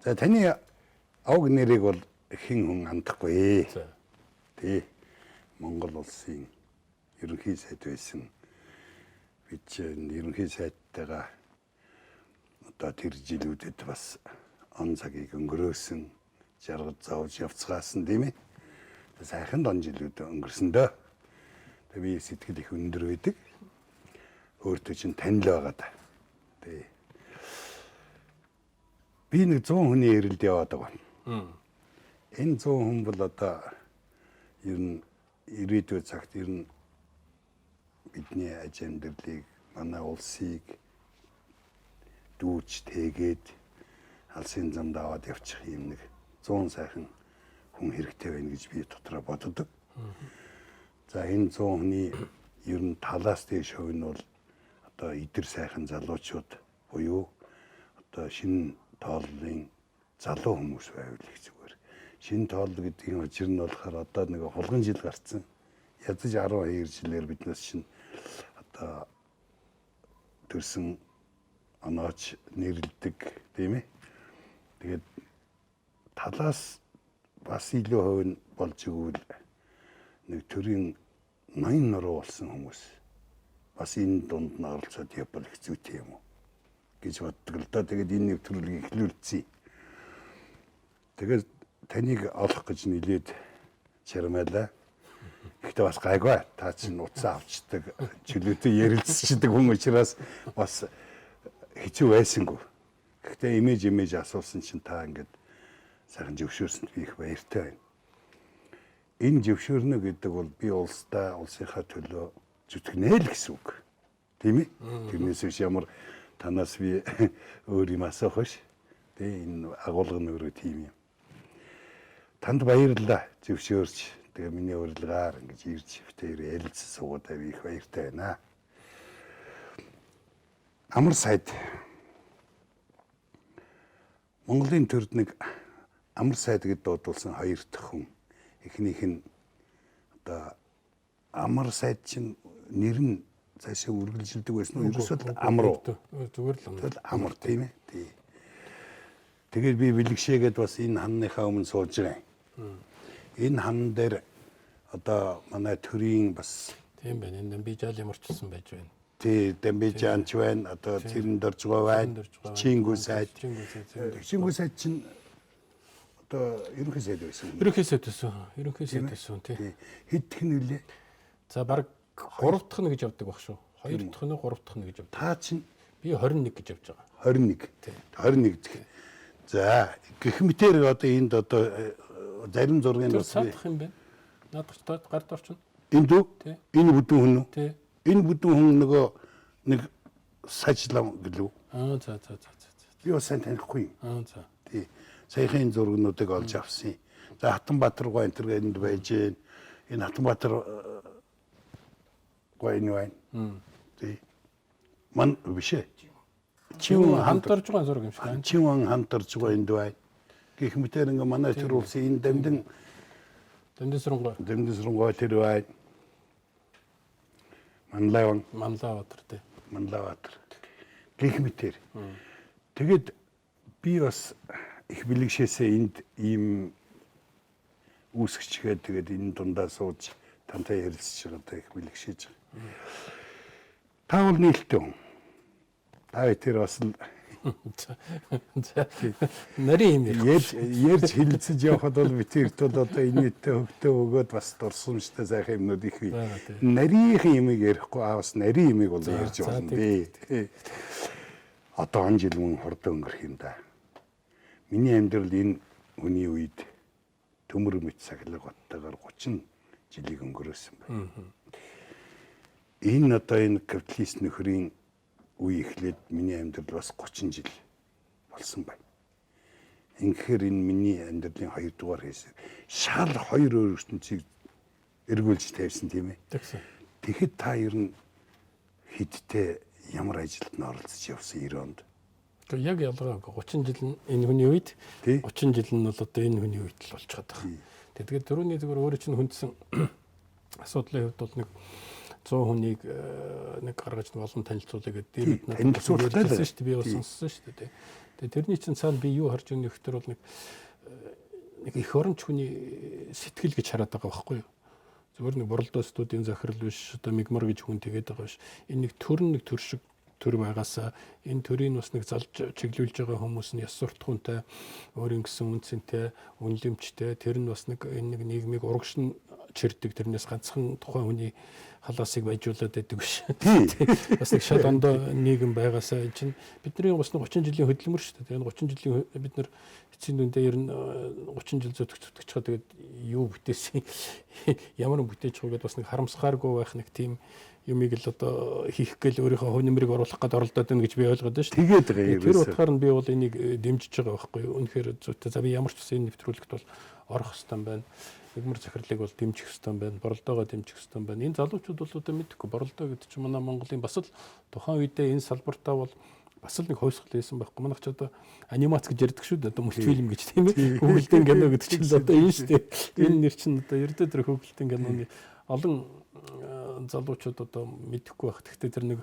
За таны авг нэрийг бол хэн хүн андахгүй. Тий. Монгол улсын ерөнхий сайд байсан. Бид ерөнхий сайдтайгаа одоо тэр жилүүдэд бас он цагийг өнгөрөөсөн, жаргал зовж явцгаасан тийм ээ. Сайхан он жилүүд өнгөрсөндөө би сэтгэл их өндөр байдаг. Өөртөө чинь танил байгаа да. Тий. Би нэг 100 хүний эрэлд яваад байгаа. Энэ 100 хүн бол одоо ер нь ирээдүйн цагт ер нь бидний аж амьдралыг, манай улсыг дүүж тэгээд алсын замд аваад явчих юм нэг 100 сайхан хүн хэрэгтэй байна гэж би дотроо боддог. За энэ 100 хүний ер нь талаас дэш хувь нь бол одоо идэр сайхан залуучууд буюу одоо шинэ тооллын залуу хүмүүс байвал их зүгээр. Шинэ тоол гэдгийн учир нь болохоор одоо нэг хулган жил гарцсан. Ядаж 12 жилээр биднээс шинэ одоо төрсэн онооч нэрлдэг тийм ээ. Тэгээд талаас бас илүү хувь нь болж игвэл нэг төрийн ноён нуруу болсон хүмүүс бас энэ дунд нь оролцоод явбал их зүйтэй юм уу гэж боддог л да. Тэгээд энэ нэвтрүүлгийг эхлүүлцгээе. Тэгээд таныг олох гэж нилээд чармайлаа. Гэхдээ бас гайгүй. Та чинь утсаа авчдаг, чөлөөтэй ярилцчихдаг хүн учраас бас хэцүү байсангүй. Гэхдээ имиж асуусан чинь та ингээд сайхан зөвшөөрсөнд би их баяртай байна. Энэ зөвшөөрнө гэдэг бол би улсынхаа төлөө зүтгэнэ л гэсэн үг. Тийм ээ? Тэрнээс биш ямар танаас би өөр юм асуух биш. Тэ энэ агуулга нөрөө тийм юм. Танд баярлалаа зөвшөөрч. Тэгээ миний урилгаар ингэж ирж битээр ярилцсан суугаад би их баяртай байна. Амар сайд Монголын төрд нэг амар сайд гэдээ дуудулсан хоёр дахь хүн. Эхнийх нь одоо амар сайд чинь нэр нь цаашаа үргэлжилдэг байсан уу? Ерөөсөө амар уу? Зүгээр л амар. Тэгэл амар тийм ээ. Тий. Тэгээд би бэлгшээгээд бас энэ ханныхаа өмнө сууж байгаа юм. Энэ хан дээр одоо манай төрийн бас тийм байна. Энэ Дамбижаалын морчсон байж байна. Тий, Дамбижаанч байна. Одоо Цэрэн Доржгой байна. Чингүү сайд. Чингүү сайд чинь одоо ерөнхий сайд байсан. Ерөнхий сайд байсан тий. Хэд их нөлөө? За баг 3 дахь нь гэж явдаг баг шүү. 2 дахь нь 3 дахь нь гэж явдаг. Та чинь би 21 гэж явж байгаа. 21. 21 гэх. За гэх мэтэр одоо энд одоо зарим зургийн бас саадах юм байна. Надад гард орчин. Энд үү? Энэ бүдүүн хүн үү? Тий. Энэ бүдүүн хүн нөгөө нэг сажлам гэлөө. За. Би бас сайн танихгүй юм. За. Тий. Саяхан зургнуудыг олж авсан. За Хатанбаатар гоо энэ энд байж гэн. Энэ Хатанбаатар гоо энэ байна. Тий. Ман бишээ. Чивэн хамтарж байгаа зураг юм шиг байна. Чивэн хамтарж байгаа энд байна. Гэх мэтэр ингээ манай тэр улсын энэ Дамдын тэр байна. Манлаватар тий. Манлаватар. Гэх мэтэр. Тэгэд би бас их бэлгшээсээ энд ийм үүсгчгээд тэгээд энэ дундаа сууж тантай ярилцж байгаадаа их бэлгшээж байгаа. Та бол нээлттэй хүн. Та тэр бас нарийн юм ярьж хэлэлцэж явхад бол битэрт бол одоо инээдтэй хөвтөө өгөөд бас дурсамжтай сайхан юмнууд их бий. Нарийнхэн юмыг ярихгүй бас нарийн юмыг бол ярьж болно дээ. Одоо он жил мөн хордоо өнгөрөх юм да. Миний амьдрал энэ хүний үед төмөр мэт сахилга боттойгоор 30 жилийг өнгөрөөсөн байна. Энэ одоо энэ капиталист нөхрийн үе эхлээд миний амьдрал бас 30 жил болсон байна. Ингэхээр энэ миний амьдралын 2 дугаар хэсэг шал 2 өөр ертөнцийг эргүүлж тавьсан тийм ээ. Тэгэхэд та ер нь хидтэй ямар ажилд нь оролцож явсан 90 онд? Тэгээ яг ялгаагүй 30 жил нь энэ хүний үед 30 жил нь бол одоо энэ хүний үед л болж байгаа. Тэгээд түрүүний зүгээр өөрөө чинь хүндсэн асуудлын хувьд бол нэг 100 хүнийг нэг гаргаж олон танилцуулъя гэдэг дээд танилцуулсан шүү дээ. Би бас сонссон шүү дээ. Тэгээ тэрний чинь цаана би юу харж байгаа нөхдөр бол нэг их оронч хүний сэтгэл гэж хараад байгаа байхгүй юу? Зүгээр нэг буралдаа студийн захирал биш, одоо мигмар гэж хүн тэгээд байгаа биш. Энэ нэг төр шиг төр байгаасаа энэ төрийг бас нэг залж чиглүүлж байгаа хүмүүс нь яс суртахуунтай, өөрийн гэсэн үнцэнтэй, үнлэмжтэй, тэр нь бас нэг энэ нэг нийгмийг урагшин чирдэг, тэрнээс ганцхан тухайн хүний халаасыг баяжуулаад байдаг биш. Бас нэг шал ондоо нийгэм байгаасаа энэ чинь бидний бас 30 жилийн хөдөлмөр шүү дээ. Тэгээ 30 жилийн бид нар эцсийн дүндээ ер нь 30 жил зүтгэж чад тэгээд юу бүтээсэн ямар бүтээж байгаа гэдээ бас нэг харамсгааргүй байх нэг тийм юмыг л одоо хийх гээл өөрийнхөө хувь нэмрийг оруулах гээд оролдоод байна гэж би ойлгоод байна шүү дээ. Тэгээд байгаа юм. Тэр утгаар нь би бол энийг дэмжиж байгаа байхгүй юу. Үнэхээр зүйтэй. За би ямар ч үсэн нэвтрүүлэгт бол орох хэвээр байна. Мигмар захирлыг бол дэмжих хэвээр байна. Боролдоогоо дэмжих хэвээр байна. Энэ залуучууд бол одоо мэдхгүй боролдоо гэдэг чинь манай Монголын бас л тухайн үедээ энэ салбартаа бол бас л нэг хойсгол байсан байхгүй. Манайх ч одоо анимац гэж ярьдаг шүү дээ. Одоо мультфильм гэж тийм ээ. Хүүхэлдэйн кино гэдэг чинь л одоо энэ шүү дээ. Энэ нэр чинь одоо ердөө тэр хүүхэлдэйн киноны олон залуучууд одоо мэдэхгүй байх. Гэхдээ тэр нэг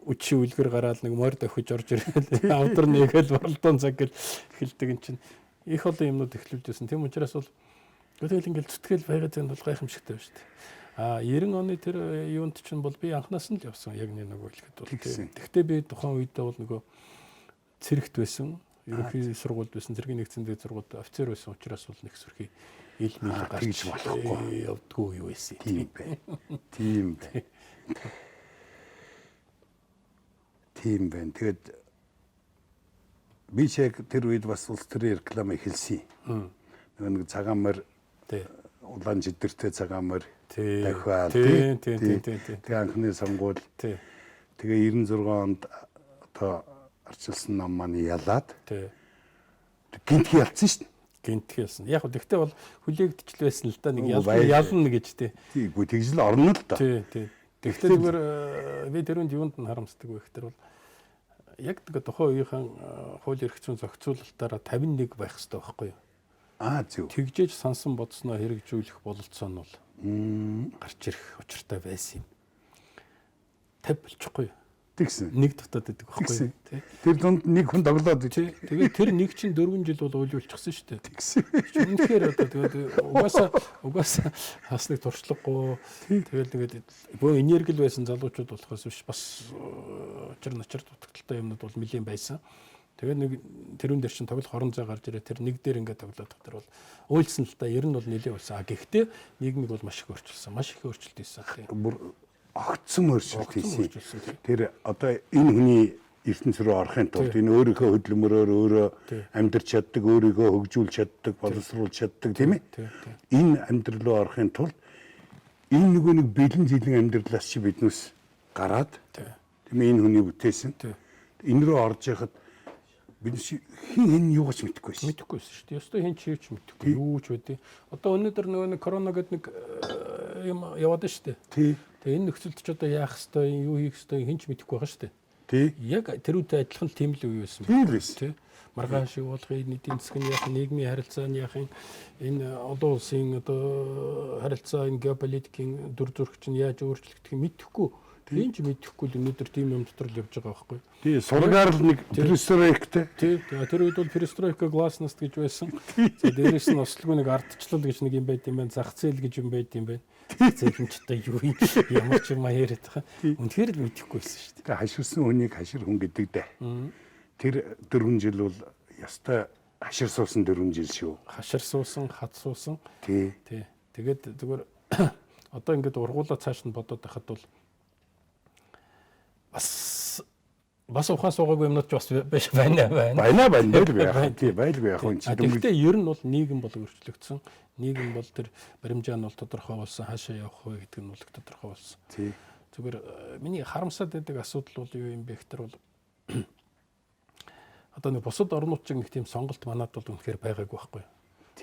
үчи үлгэр гараад нэг морь давхиж орж ирэл авдар нэгээл боролдоон цаг гэл эхэлдэг эн чинь их олон юмнууд эхлүүлж байсан. Тийм учраас бол тэгэл ингээл зүтгэл байгаад байгаа нь бол гайхамшигтай байна шүү дээ. 90 оны тэр юунд чинь бол би анханаас нь л явсан. Яг нэг хэлэхэд бол тийм. Гэхдээ би тухайн үедээ бол нөгөө цэрэгт байсан. Ерөнхий сургуульд байсан. Цэргийн нэгдсэн дэд сургуульд офицер байсан учраас бол нэг сүрхий ил мэл гарч болохгүй явдггүй юу байсан. Тийм бай. Тийм бай. Тийм байна. Тэгээд би яг тэр үед бас улс төрийн реклам эхэлсэн. Нэг цагаан морь улаан жидэртэй цагаан морь дахиад тэгээ анхны сонгуул тэгээ 96 онд одоо арчилсан ном маань ялаад гинтгий ялцсан шүү дээ. Гинтгий ялсан. Яг гэхдээ бол хүлээгдчихл байсан л да нэг ялна гэж тий. Тийггүй тэгж л орно л да. Тий. Гэхдээ зүгээр би тэрүүнд юунд нь харамсдаг вэ гэхээр бол яг тухайн үеийнхэн хууль эрх зүйн зохицуулалтаараа 51 байх хэрэгтэй байхгүй юу? Зөв. Тэгжээж сансан бодсноо хэрэгжүүлэх бололцоо нь бол гарч ирэх учиртай байсан юм. 50 болчихгүй юу? Тэгсэн. Нэг дутаад байдаг байхгүй юу? Тэр дунд нэг хүн тоглоод тий. Тэгээд тэр нэг чинь 4 жил бол уйлуулчихсан шүү дээ. Тэгсэн. Үнэхээр одоо тэгээд угаасаа бас нэг туршлагагүй. Тэгээд тэгээд бөө энергил байсан залуучууд болохоос биш бас учир начир дутагдaltaй юмнууд бол нэлийн байсан. Тэгээд нэг тэрүүн дээр чинь тоглох хорон зай гарч ирээ тэр нэг дээр ингээд тоглоод тэр бол уйлсан л та ер нь бол нэлээ болсон. Гэхдээ нийгмиг бол маш их өөрчилсөн. Маш их өөрчлөлт хийсэн. Бүр огцсон өөрчлөлт хийсэн. Тэр одоо энэ хүний ертөнц рүү орохын тулд энэ өөрийнхөө хөдөлмөрөөр өөрөө амьдрч чаддаг, өөрийгөө хөгжүүлж чаддаг, боловсруулж чаддаг тийм ээ. Энэ амьдрал руу орохын тулд энэ нэг бэлэн жилийн амьдралаас чи биднээс гараад тийм ээ энэ хүний бүтээсэн. Энэ рүү орж яхад бид хин юугаач мэдэхгүй байсан. Мэдэхгүй байсан шүү дээ. Ёстой хин ч хийвч мэдэхгүй. Юу ч байдیں۔ Одоо өнөөдөр нөгөө нэг корона гэдэг нэг юм яваад байна шүү дээ. Тий. Тэгээ энэ нөхцөлд ч одоо яах ёстой, юу хийх ёстой хин ч мэдэхгүй байгаа шүү дээ. Тий. Яг тэрүүтэй адилхан тийм л үе байсан. Тийм байсан. Тий. Маргааш явуулахын нийтийн засгийн яах, нийгмийн харилцааны яах, энэ олон улсын одоо харилцаа, энэ геополитикийн дүр зураг чинь яаж өөрчлөгдөх юм мэдэхгүй. Тийм ч мэдэхгүй л өнөөдөр тийм юм дотор л явж байгаа байхгүй. Тий, сургаар л нэг перестройктэй. Тий, тэр үед бол перестройка гласност гэж байсан. За дээрээс нь ослгүй нэг ардчлал гэж нэг юм байт юм байна. Зах зээл гэж юм байт юм байна. Зээл нь ч одоо юу ямар ч юм яриад байгаа. Үнэхээр л мэдэхгүй байсан шүү дээ. Хаширсан хүнийг хашир хүн гэдэг дээ. Тэр 4 жил бол ястай хашир суусан 4 жил шүү. Хашир суусан, хад суусан. Тий. Тэгээд зүгээр одоо ингээд ургуулаа цааш нь бодоод байхад бол бас ухаан суугаагүй юмнууд ч бас байна. Байлгүй яах. Тий, байлгүй яах юм чи. Гэхдээ ер нь бол нийгэм бол өөрчлөгдсөн. Нийгэм бол тэр баримжаа нь бол тодорхой болсон. Хаашаа явах вэ гэдэг нь бол тодорхой болсон. Тий. Зүгээр миний харамсаад байдаг асуудал бол юу юм бэ гэхээр бол одоо нэг бусад орнууд шиг нэг тийм сонголт манад бол үнэхээр байгаагүй байхгүй.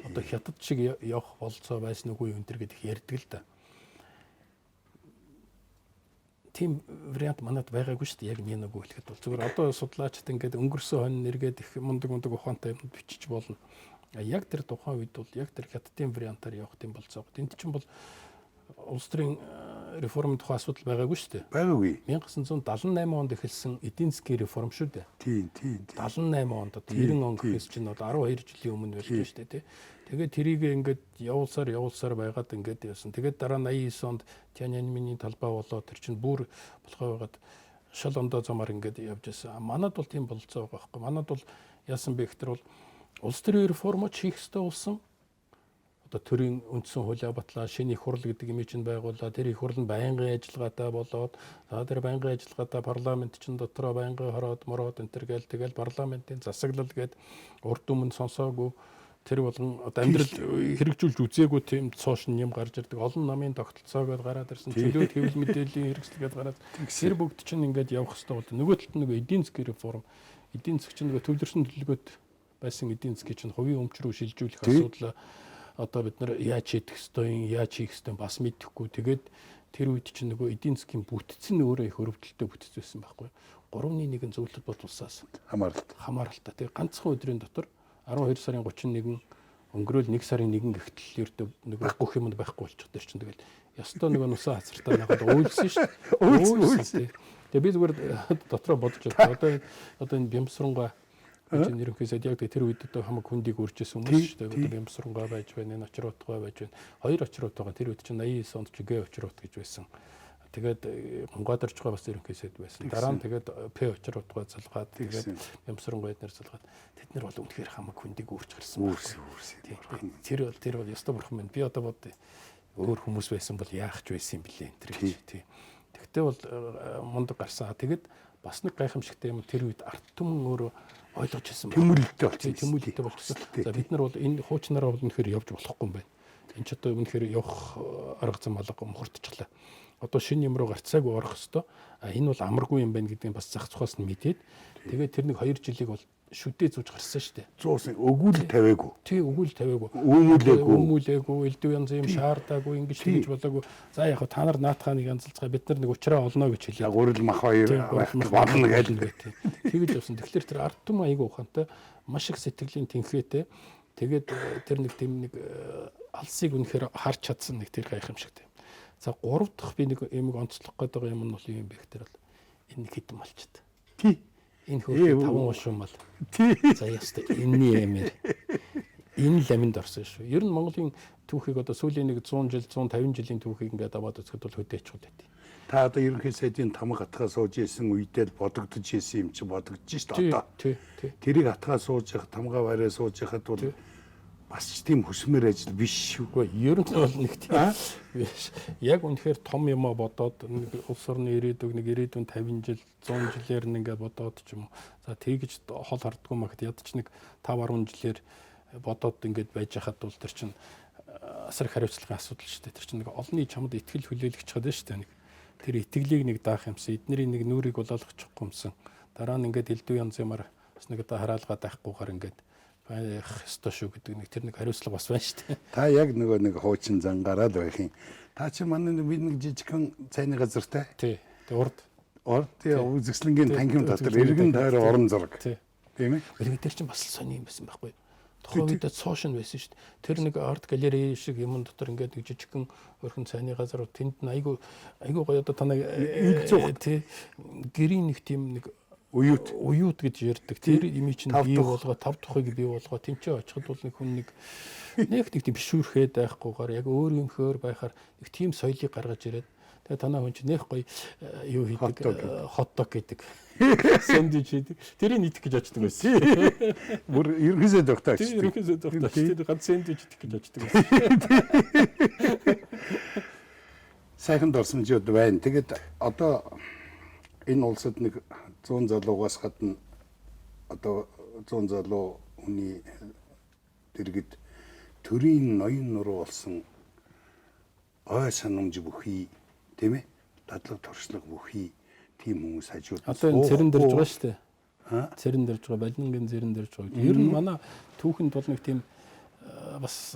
Одоо хятад шиг явах болцоо байсан үгүй энэ төр гэдэг ярьдаг л да. Тийм вариант манад байгаагүй шүү дээ. Яг нэг үгүй хэлэхэд бол зүгээр одоо судлаачд ингээд өнгөрсөн хонь нэргээд их мундаг ухаантай юм бичиж болно. Яг тэр тухайн үед бол яг тэр хятадын вариантаар явах юм болцоо. Энд чинь бол улс төрийн реформ тухай асуудал байгаагүй шүү дээ. Байгаагүй. 1978 онд эхэлсэн эдийн засгийн реформ шүү дээ. Тийм. 78 онд одоо 90 он гэхээс чинь бол 12 жилийн өмнө болж байна шүү дээ. Тэгээд тэрийг ингээд явуулсаар байгаад ингээд явсан. Тэгээд дараа нь 89 онд Тяньаньмэний талбай болоод тэр чинь бүр болохоо байгаад шал ондоо замаар ингээд явж байсан. Манад бол тийм болцоо байгаа байхгүй. Манад бол яасан бэ гэхээр бол улс төрийн реформоч хийх ёстой болсон. Одоо төрийн үндсэн хуулиа батлаа, шинэ их хурл гэдэг юм чинь байгууллаа. Тэр их хурл нь байнгын ажиллагаатай болоод тэр байнгын ажиллагаатай парламент чинь дотроо байнгын хороод мороод энэ төр гээл тэгэл парламентын засаглал гээд урд өмнө сонсоогүй тэр болгон одоо амьдрал хэрэгжүүлж үзээгүй тийм цоошин юм гарч ирдэг. Олон намын тогтолцоогоор гараад ирсэн. Чөлөөт хэвлэл мэдээллийн хэрэгслгээд гараад тэр бүгд чинь ингээд явах хэрэгтэй бол нөгөө талд нөгөө эдийн засгийн реформ, эдийн засг чинь нөгөө төвлөрсөн төлөвлөгөөт байсан эдийн засгийг чинь хувийн өмч рүү шилжүүлэх асуудал одоо бид нар яаж хийх ёстой, яаж хийх ёстой бас мэдэхгүй. Тэгээд тэр үед чинь нөгөө эдийн засгийн бүтцэн өөрөө их өрөвдөлтөй бүтц байсан байхгүй. 3.1 зөвлөлт бодулсаас хамааралтай. Тэгээд ганцхан өдрийн дотор 12 сарын 31 өнгөрөөл 1 сарын 1 гихтэл ердөө нөгөө бүх юмд байхгүй болчих тэр чинь тэгэл ёстой нөгөө нусаа хацартаа нагаад уйлсан шүү дээ. Уйлсан. Тэгээд би зүгээр дотроо бодож байна. Одоо энэ Бямсранга чинь ерөнхийдөө яг тэр үед одоо хамаг хүндийг үржсэн хүмүүс шүү дээ. Одоо Бямсранга байж байна, энэ очротгой байж байна. Хоёр очрот байгаа. Тэр үед чинь 89 онд ч гэ очрот гэж байсан. Тэгээд Гонгодарч байгаа бас ерөнхийдөө байсан. Дараа нь тэгээд П очротгой залгаад тэгээд Бямсранга эднэр залгаад тэд нар бол үнэхээр хамаг хүндийг үрж гарсан. Тэр бол ёстой бурхан байна. Би одоо бод өөр хүмүүс байсан бол яах ч байсан юм блэ энэ төр гэж тий. Тэгтээ бол мундаг гарсан. Тэгээд бас нэг гайхамшигтай юм тэр үед арт түмэн өөрөө ойлгож ирсэн байна. Тэмүүлэлтэй болчихсон. За бид нар бол энэ хуучнараа бол үнэхээр явж болохгүй юм байна. Энд ч одоо үнэхээр явах арга зам алга мухардчихлаа. Одоо шинэ юм руу гарцаагүй орох хэвээр. Энэ бол амаргүй юм байна гэдгийг бас зах цухаас нь мэдээд тэгээд тэр нэг 2 жилиг бол шүдээ зүүж гарсан шүү дээ. 100% өгүүл тавиагүй. Тий, өгүүл тавиагүй. Өмүүлээгүй. Элдв янз юм шаардаагүй ингэж тэгж болоогүй. За яг та нар наатахаа нэг янзалцгаа бид нар нэг уучраа олно гэж хэлээ. Гурил мах хоёр болно гэж. Тэгж явсан. Тэгэхээр тэр ард түмэн айгүй ухаантай маш их сэтгэлийн тэнхээтэй. Тэгээд тэр нэг тийм нэг алсыг үнэхээр харж чадсан нэг тэр гайхамшигтай. За 3 дахь би нэг юмыг онцлох гээд байгаа юм нь бол юм бэ гэхээр бол энэ хитэн малчд. Тий. Энэ хөөе 5 ушин мал. Тий. За ястай энэний ямэр. Энэ ламинд орсон шүү. Ер нь Монголын түүхийг одоо сүүлийн нэг 100 жил 150 жилийн түүхийг ингээд аваад үзэхэд бол хөдөөчгүй дээ. Та одоо ерөнхий сайдын тамга атгаа сууж исэн үедээ л бодогдож исэн юм чи бодогдож шүү дээ одоо. Тий. Тэрийг атгаа сууж явах, тамга бараа сууж яхад бол бас ч тийм хөсмөр ажил биш шүү. Ер нь бол нэг тийм яг үнэхээр том юм а бодоод улс орны ирээдүг нэг ирээдүйн 50 жил 100 жилээр нэг ингээд бодоод ч юм уу. За тэгж хол хардггүй махад ядч нэг 5-10 жилээр бодоод ингээд байж хахад бол тэр чинь асар их хариуцлагын асуудал шүү дээ. Тэр чинь нэг олонний чамд итгэл хүлээлгэж чад шүү дээ. Нэг тэр итгэлийг нэг даах юмсан, эднэрийн нэг нүрийг болгочихгүй юмсан. Дараа нь ингээд элдв янз юмар бас нэг одоо хараалгаа даахгүйгээр ингээд байх ёстой шүү гэдэг нэг тэр нэг хариуцлага бас байна шүү дээ. Та яг нэг хуучин зангараад байх юм. Та чи манай нэг жижигхэн цайны газартай. Тий. Урд үзэсгэлэнгийн танхим дотор эргэн тойроо орон зураг. Тийм ээ. Тэр чинь бас сони юм байсан байхгүй юу? Тухайн үед цоошин байсан шүү дээ. Тэр нэг арт галерей шиг юм дотор ингээд нэг жижигхэн өрхөн цайны газар тэнд нь айгу гоё одоо танаа тий гэрийн нэг тийм нэг уют гэж ярьдаг. Тэр имий чинь бий болгоо 5 тухыг бий болгоо тэнцээ очиход бол нэг хүн нэг тийм бишүүрхэд байхгүйгээр яг өөр юм хөөр байхаар нэг тийм соёлыг гаргаж ирээд тэгээ танаа хүн чинь нэх гоё юу хийдэг хотдог гэдэг сэндвич хийдэг. Тэрийг идэх гэж очдөг байсан. Бүр ерөнхийдөө тогтооч. Ерөнхийдөө тогтооч. Тэр ганц сэндвич идэх гэж очдөг байсан. Сайхан дурсамжууд байна. Тэгээд одоо энэ улсад нэг 100 залуугаас гадна одоо 100 залуу хүний дэргэд төрийн ноён нуруу болсон ой санамж бүхий тийм ээ дадлаг туршлага бүхий тийм хүмүүс хажууд одоо энэ цэрэн дэрж байгаа шүү дээ. Цэрэн дэрж байгаа, балингийн цэрэн дэрж байгаа. Ер нь манай түүхэнд бол нэг тийм бас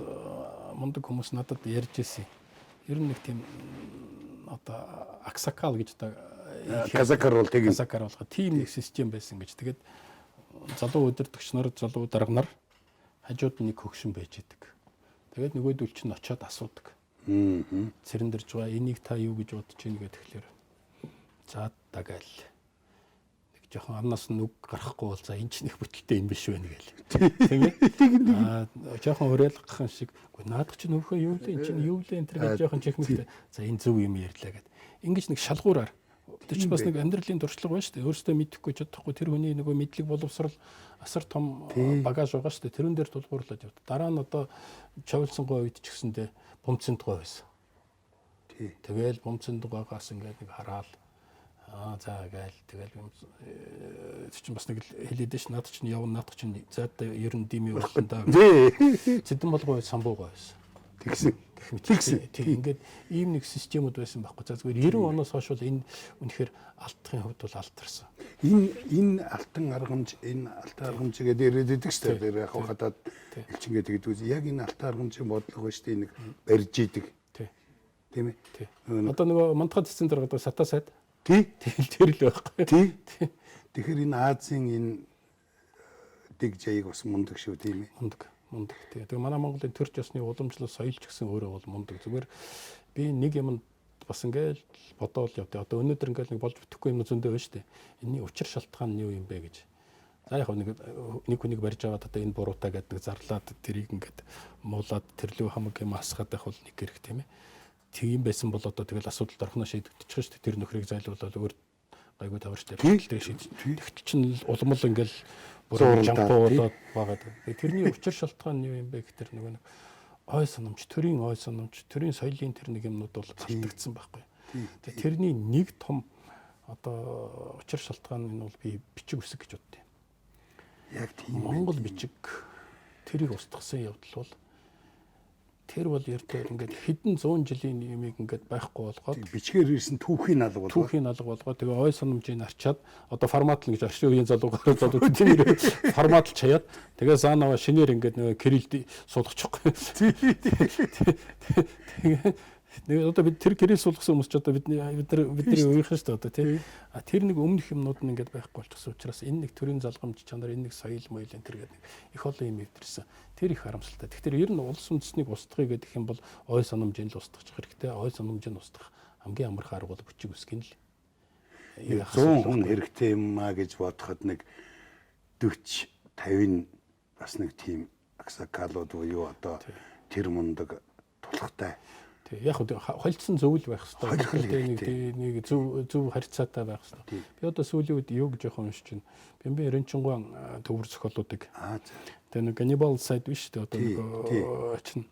мундаг хүмүүс надад ярьж ирсэн. Ер нь нэг тийм одоо аксакал гэж одоо казакар бол тийм нэг систем байсан гэж. Тэгээд залуу удирдагч нар, залуу дарга нар хажууд нэг хөгшин байж идэг. Тэгээд нөгөөдөл чинь очиод асуудаг. цэрэн дэрж байгаа энийг та юу гэж бодож байна гэдэг тэгэхээр за дагаал нэг жоохон амнаас нь үг гарахгүй бол за энэ ч нэг бүтэлтэй юм биш байна гээл. Тийм ээ. Жоохон уриалгахын шиг үгүй наадах чинь нөхөө юу лээ энэ чинь юу лээ энэ төр гэж жоохон чихмэлтэй. За энэ зөв юм ярьлаа гэд. Ингиж нэг шалгуураар тэр чинь бас нэг амьдралын дуршлаг байна шүү дээ. Өөрөөсөө мэдэхгүй чадахгүй тэр хүний нөгөө мэдлэг боловсрал асар том багаж байгаа шүү дээ. Тэрэн дээр тулгуурлаж явд. Дараа нь одоо чавлсангүй үед ч гэсэндээ бомцондгой байсан. Тэгэл бомцондгойгоос ингээд нэг хараал за гээл тэгэл чинь бас нэг хэлээд ш над чинь явна над чинь за ер нь дими болсон да. Цэдэн болгоо самбуугаа байсан. Тэгсэн. Ингээд ийм нэг системүүд байсан байхгүй. За зүгээр 90 оноос хойш бол энэ үнэхээр алдахын хувьд бол алдарсан. Энэ алтан аргамж гэдэг яриад байдаг шүү дээ. Тэр яг хадаад элчин гэдэг үгүй. Яг энэ алтан аргамжийн бодлого шүү дээ. Нэг барьж идэг. Тийм ээ. Одоо нөгөө мандахад цэцэн дээр одоо сата сайд. Тэр л байхгүй. Тэгэхээр энэ Азийн энэ дэг жайг бас мундаг шүү тийм ээ. Мундаг. Тэгээ манай Монголын төр ёсны уламжлал соёлч гэсэн өөрөө бол мундаг. Зүгээр би нэг юм бас ингээл бодоол явдаа. Одоо өнөөдөр ингээл нэг болж бүтэхгүй юм зөндөө байна шүү дээ. Энийн учир шалтгаан нь юу юм бэ гэж. За яг нэг хүнийг барьж аваад одоо энэ буруутай гэдэг нэг зарлаад тэрийг ингээд муулаад тэрлүү хамаг юм асгаад байх бол нэг хэрэг тийм ээ. Тийм байсан бол одоо тэгэл асуудалд орхоно шийдэгдчих шүү дээ. Тэр нөхрийг зайлуулаад өөр гайгүй таварчтай бэлтгэлтэй шийдэж. Тэгт чинь улмал ингээл бүр жампуулаад байгаа. Тэрний учир шалтгаан нь юу юм бэ гэхээр нөгөө нэг ой санамж, төрийн соёлын тэр нэг юмнууд бол алдагдсан байхгүй. Тэгээ тэрний нэг том одоо учир шалтгаан нь бол би бичиг үсэг гэж боддیں۔ Яг тийм Монгол бичиг тэрийг устгасан явдал бол тэр бол ердөө ингээд хэдэн 100 жилийн юмыг ингээд байхгүй болгоод бичгээр ирсэн түүхийн алга болгоод тэгээ ой санамжийг арчаад одоо форматлна гэж орчин үеийн залуугаар тийм форматлж хаяад тэгээ заанаа шинээр ингээд нөгөө кирилд суулгачихгүй. Тэгээ одоо бид тэр кирилл суулгасан хүмүүс ч одоо бидний үеийнхэн шүү дээ одоо тийм. Тэр нэг өмнөх юмнууд нь ингээд байхгүй болчихсон учраас энэ нэг төрийн залгамж чанар энэ нэг соёл моёл энэ төр гэдэг их олон юм өвдөрсөн. Тэр их харамсалтай. Тэгэхээр ер нь улс үндэстнийг устгахыг гэдэг юм бол ой санамжийг л устгах хэрэгтэй. Ой санамжийг устгах хамгийн амархан арга бол бичиг үсгэн л. 100 хүн хэрэгтэй юм а гэж бодоход нэг 40 50 бас нэг тийм аксакалууд буюу одоо тэр мундаг тулхтай. Яг холцсон зөвл байх хэрэгтэй. Нэг зөв харьцаатай байх хэрэгтэй. Би одоо сүүлийн үед юу гэж яхан уншиж байна. Бямбин Эренчингуан төвөр зохиолуудыг. Тэгээ нэг Ганнибал сайд биш үү одоо нэг чинь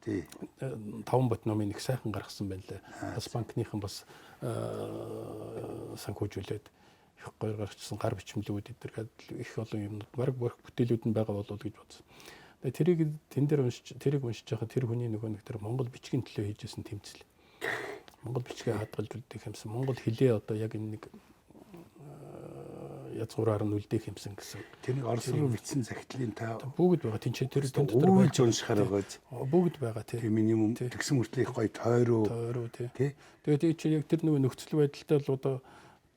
5 бот номын нэг сайхан гаргасан байна лээ. Бас банкныхан бас санхүүжүүлээд их гойр гаргацсан гар бичмлүүд эдгээр их олон юмнууд баг бүтээлүүд нь байгаа болов гэж бодсон. Тэрийг тэрийг уншиж байхад тэр хүний нөгөө нэг тэр Монгол бичгийн төлөө хийжсэн тэмцэл. Монгол бичгээ хадгалж үлдээх юмсан. Монгол хэлээ одоо яг энэ нэг язгуураар нь үлдээх юмсан гэсэн. Тэр нэг орос руу бичсэн захидлын та бүгд байгаа. Тинчээ тэр дотор байж уншихаар байгаа. Бүгд байгаа тийм. Минимум тэгсэн мөртлөө их гоё тойруу тий. Тэгээд чи яг тэр нөгөө нөхцөл байдалтай л одоо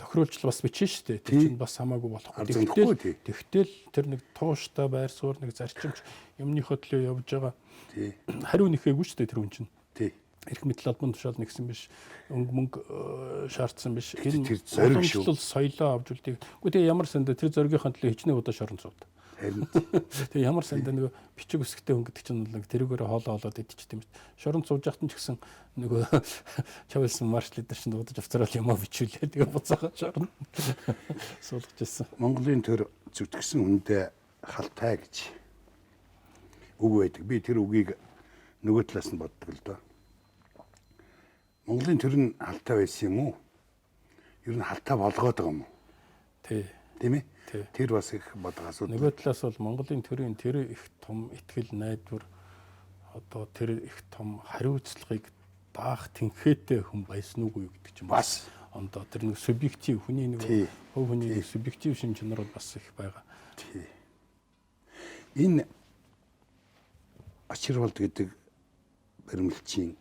тохируулж бас бичнэ шүү дээ. Тэр чинь бас хамаагүй болохгүй. Тэгтэл тэр нэг тууштай байр суурь нэг зарчимч юмныхоо төлөө явж байгаа. Хариу нэхээгүй шүү дээ тэр хүн чинь. Эрх мэдэл албан тушаал нэгсэн биш. Мөнгө шаардсан биш. Энэ зориг шүү. Соёлоо авч үлдээх. Гэхдээ ямар сандаа тэр зоригийнхаа төлөө хичнээн удаа шорон сууд. Тэгээ ямар сандаа нөгөө бичиг үсгтэй хүн гэдэг чинь нэг тэрүүгээр хоолоо идчихсэн юм шүү. Шорон сууж яхад ч гэсэн нөгөө чавлсан марш лидер чинь удаж авцараад юмаа бичүүлээ. Тэгээ буцаага шорон суулгаж ирсэн. Монголын төр зүтгэсэн хүндээ халтай гэж үг байдаг. Би тэр үгийг нөгөө талаас нь боддог л доо. Монголын төр нь халтай байсан юм уу? Ер нь халтай болгоод байгаа юм уу? Тийм ээ. Тэр бас их бодог асуудал. Нөгөө талаас бол Монголын төрийн тэр их том ихтгэл найдвар одоо тэр их том хариуцлагыг даах тэнхээтэй хүн байсан уугүй гэдэг чинь бас ондоо тэр нэг субъектив хүний нэг хөв хүний субъектив шин чанар бол бас их байгаа. Энэ Ачирвалд гэдэг баримлчийн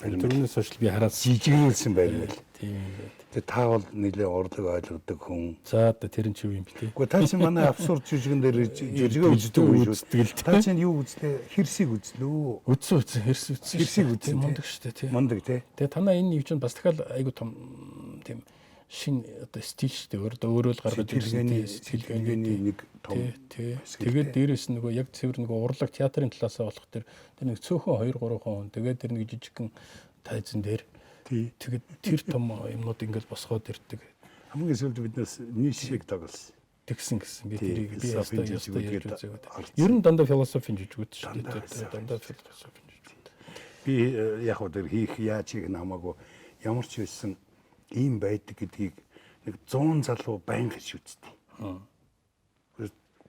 Түрүүнээс хойш би хараад жижигнүүлсэн баримл. тийм юм байна. Тэгээ та бол нэлээ урлаг ойлгодог хүн. За одоо тэр нь ч юу юм бэ те. Гэхдээ та чинь манай абсурд жүжигэн дээр жүжигээ үздэг юм шүү. Та чинь юу үзлээ? Хэрсийг үзлөө. Үдсэн хэрсийг үзсэн. Мундаг шүү дээ тий. Мундаг тий. Тэгээ танаа энэ юу ч бас дахиад айгу том тийм шин одоо стил шүү дээ. Өөрөө л гаргаж ирсэн сэтгэлгээний нэг том. Тий. Тэгээд дээрэс нь нөгөө яг цэвэр нөгөө урлаг театрын талаасаа болох тэр нэг цөөхөн 2 3 хүн тэгээд тэр нэг жижигхэн тайзан дээр тэгээд тэр том юмнууд ингээд босгоод ирдэг. Хамгийн сүүлд биднээс нийшийг тоглосон. Тэгсэн би тэрийг би ястаа ярьж үзээгүй. Ер нь дандаа философийн жижигүүд шүү дээ. Дандаа философийн жижиг. Би яг хөө тэр хийх яачиг намаагүй ямар ч байсан ийм байдаг гэдгийг нэг 100 залуу байнга хийж үзтий.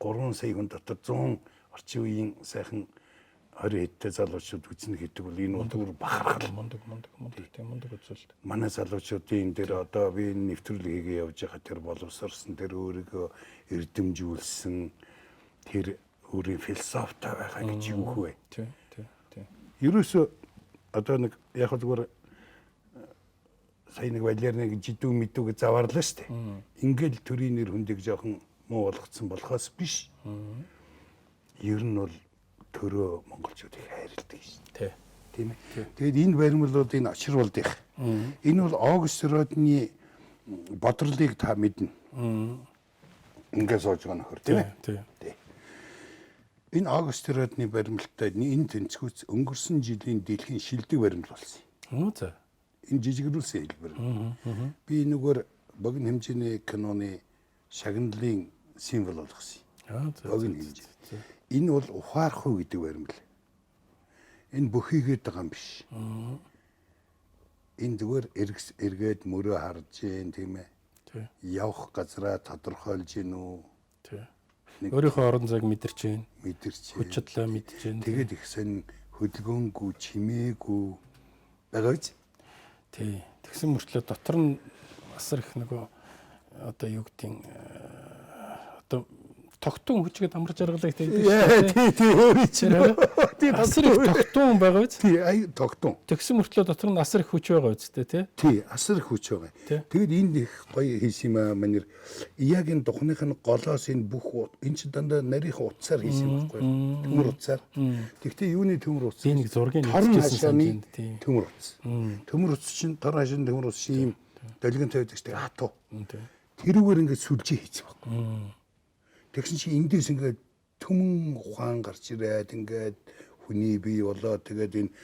3 сая хүн дотор 100 орчин үеийн сайхан 20 хэдтэй залуучууд үзнэ гэдэг бол энэ бол бахархал мундаг үзүүлэлт. Манай залуучуудын дээр одоо би нэвтрүүлэг хийгээ явж байгаа тэр боловсрсон тэр өөрийгөө эрдэмжүүлсэн тэр өөрийн философитой байгаа гэж юу хвэ. Тий. Ерөөсөө одоо нэг яг зүгээр сая нэг балиар нэг жидүү мэдүүг заваарлаа штэ. Ингээл төрийн нэр хүндийг жоохон муу болгоцсон болохоос биш. Ер нь бол төрөө монголчуудыг хайрладаг шүү. Тийм ээ. Тэгээд энэ баримлууд энэ очирволдих. Энэ бол Огст Родны бодролыг та мэднэ. Ингээд сууж байгаа нөхөр тийм ээ. Тий. Энэ Огст Родны баримлалтай энэ тэнцвүүц өнгөрсөн жилийн дэлхийн шилдэг баримл болсон. За. Энэ жижигрүүлсэн хэлбэр. Би нүгээр богино хэмжээний киноны шагналын символ болгосон. Богино хэмжээ. Энэ бол ухаарах уу гэдэг баримл. Энэ бүхийгээд байгаа юм биш. Энэ зүгээр эргээд мөрөө харж гин тийм ээ. Явах газараа тодорхойлж гин үү. Өөрийнхөө орон зайг мэдэрч гин. Хүч чадлаа мэдж гин. Тэгээд их сонь хөдөлгөөнгүй чимээгүй байгаа биз? Тий. Тэгсэн мөртлөө дотор нь асар их нөгөө одоо юу гэдгийг одоо тогтун хүчгээд амарч аргалаа гэдэг. Тий өөрөө чинь. Асар их тогтун байгаа биз? Тий, тогтун. Тэгсэн мөртлөө дотор нь асар их хүч байгаа үстэй тий? Тий, асар их хүч байгаа. Тэгэд энд их гоё хийсэн юм аа манер. Яг энэ духных нь голоос энэ бүх энэ ч дандаа нарийнх утсаар хийсэн юм байхгүй юу? Төмөр утсаар. Тэгтээ юуны төмөр утс? Би нэг зургийг хийсэн төмөр утс. Төмөр утс чинь тор хашин төмөр утс ийм долгион тавьдаг шүү дээ. Хатуу. Тэрүүгээр ингээд сүлжээ хийсэн байхгүй. Тэгсэн чинь эндээс ингээд төмөн ухаан гарч ирээд ингээд хүний бий болоод тэгээд энэ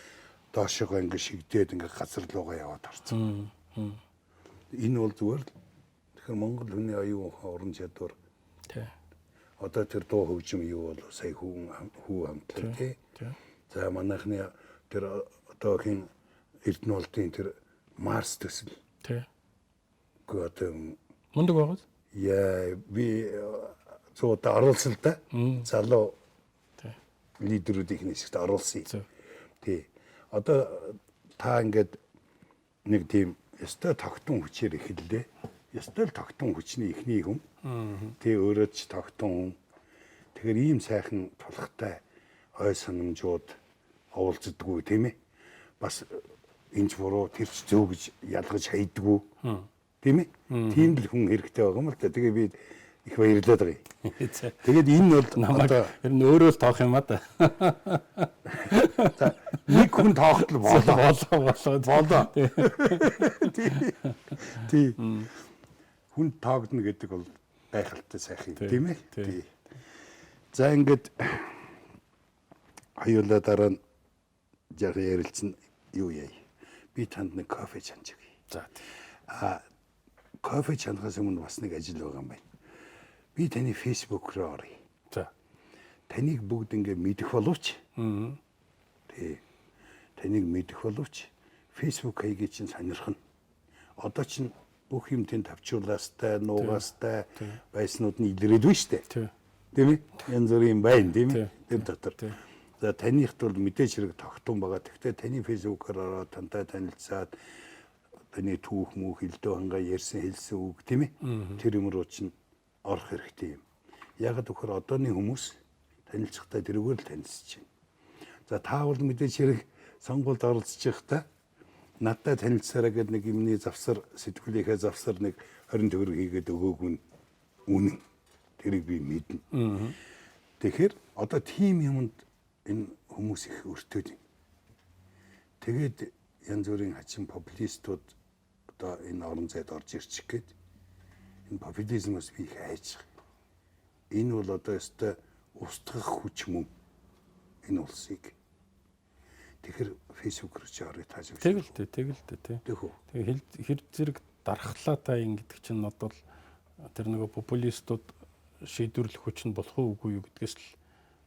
доошоо ингээд шигдээд ингээд газар руугаа яваад орсон. Энэ бол зүгээр л тэгэхээр Монгол хүний оюун ухаан уран чадвар. Тий. Одоо тэр дуу хөгжим юу бол сая хүү хамтлаг тий. За манайхны тэр одоогийн Эрдэнэлтийн тэр Марс төсөл. Тий. Одоо мундаг байгаа. Яа би зөөд оруулсан л да. Залуу лидерүүдийн хэсэгт оруулсан. Тий. Одоо та ингээд нэг тийм ёстой тогтун хүчээр эхэллээ. Ёстой л тогтун хүчний эхний хүн. Тий өөрөө ч тогтун хүн. Тэгэхээр ийм сайхан тулхтай ой санамжууд оволцдоггүй тийм ээ. Бас энэч буруу тэрч зөв гэж ялгаж хайдаггүй. Тийм ээ. Тийм л хүн хэрэгтэй байгаа юм л да. Тэгээ би их баярлаад байгаа юм. Тэгээд энэ бол одоо ер нь өөрөө л тоох юм а да. Нэг хүн тоохтол болоо. Тий. Хүн тоогдно гэдэг бол гайхалтай сайхан юм тийм ээ. Тий. За ингээд аюулаа дараа нь яг ярилцсан юу яа. Би танд нэг кофе чанж өгье. За. Кофе чанахаас өмнө бас нэг ажил байгаа юм байна. Би таны фэйсбүүк рүү оръё. За. Таныг бүгд ингэ мэдэх боловч. Тий. Таныг мэдэх боловч фэйсбүүк хаягийг чинь сонирхно. Одоо чинь бүх юм тэнд тавьчруулаастай, нуугаастай байснууд нь илрээд байна шүү дээ. Тийм ээ? Янз бүрийн байна, тийм ээ? Тэр дотор. За таныхт бол мэдээж хэрэг тогтун байгаа. Гэхдээ таны фэйсбүүкээр ороод тантай танилцаад таны түүх мөх хэлдөө хангаа ярьсан хэлсэн үг тийм ээ? Тэр юм руу чинь орох хэрэгтэй юм. Яг гэхээр одооны хүмүүс танилцахтаа тэрүүгээр л танилцж байна. За та бол мэдээж хэрэг сонгуульд оролцож байхдаа надтай танилцсараа гэдэг нэг юмны завсар сэтгүүлийнхээ завсар нэг 20 төгрөг хийгээд өгөөгүй нь үнэн. Тэрийг би мэднэ. Тэгэхээр одоо тийм юмд энэ хүмүүс их өртөөд юм. Тэгээд янз бүрийн хачин популистууд одоо энэ орон зайд орж ирчих гээд энэ популизмоос би их айчих. Энэ бол одоо өстой устгах хүч мөн энэ улсыг. Тэгэхээр фэйсбүүк рүү чи орой тааж өгч. Тэгэл тий. Тэгээ хэр зэрэг дархлаатай юм гэдэг чинь одоо тэр нөгөө популистууд шийдвэрлэх хүч нь болох уугүй юу гэдгээс л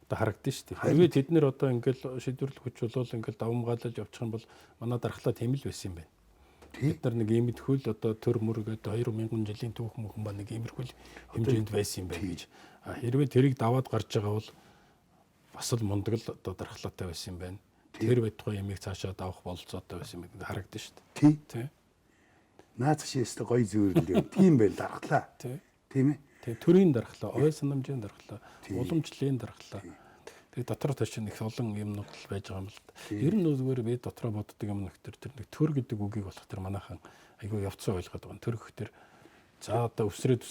одоо харагдсан шүү дээ. Хэрвээ тэд нэр одоо ингээл шийдвэрлэх хүч болол ингээл давмгаалж явчих юм бол манай дархлаа тийм л байсан юм байна. Бид нар нэг иймэрхүүл одоо төр мөрөд 2000 жилийн түүх мөхөн ба нэг иймэрхүүл хэмжээнд байсан юм байна гэж. Хэрвээ тэрийг даваад гарч байгаа бол бас л мундаг л одоо дархлаатай байсан юм байна. Тэр байтугай ямиг цаашаа давах бололцоотой байсан юм харагдсан шүү дээ. Тий. Наац шээстэй гоё зүйрлээ. Тийм байл дархлаа. Тийм ээ. Тэгээ төрийн дархлаа, ой санамжийн дархлаа, уламжлалын дархлаа. Тэгээ дотор таш их олон юмнууд л байж байгаа юм л да. Ер нь зүгээр би дотроо боддог юм нөхтөр тэр нэг төр гэдэг үгийг болох тэр манайхан айгүй явцсан ойлгоод байгаа. Төр гэхтэр за одоо өсрээд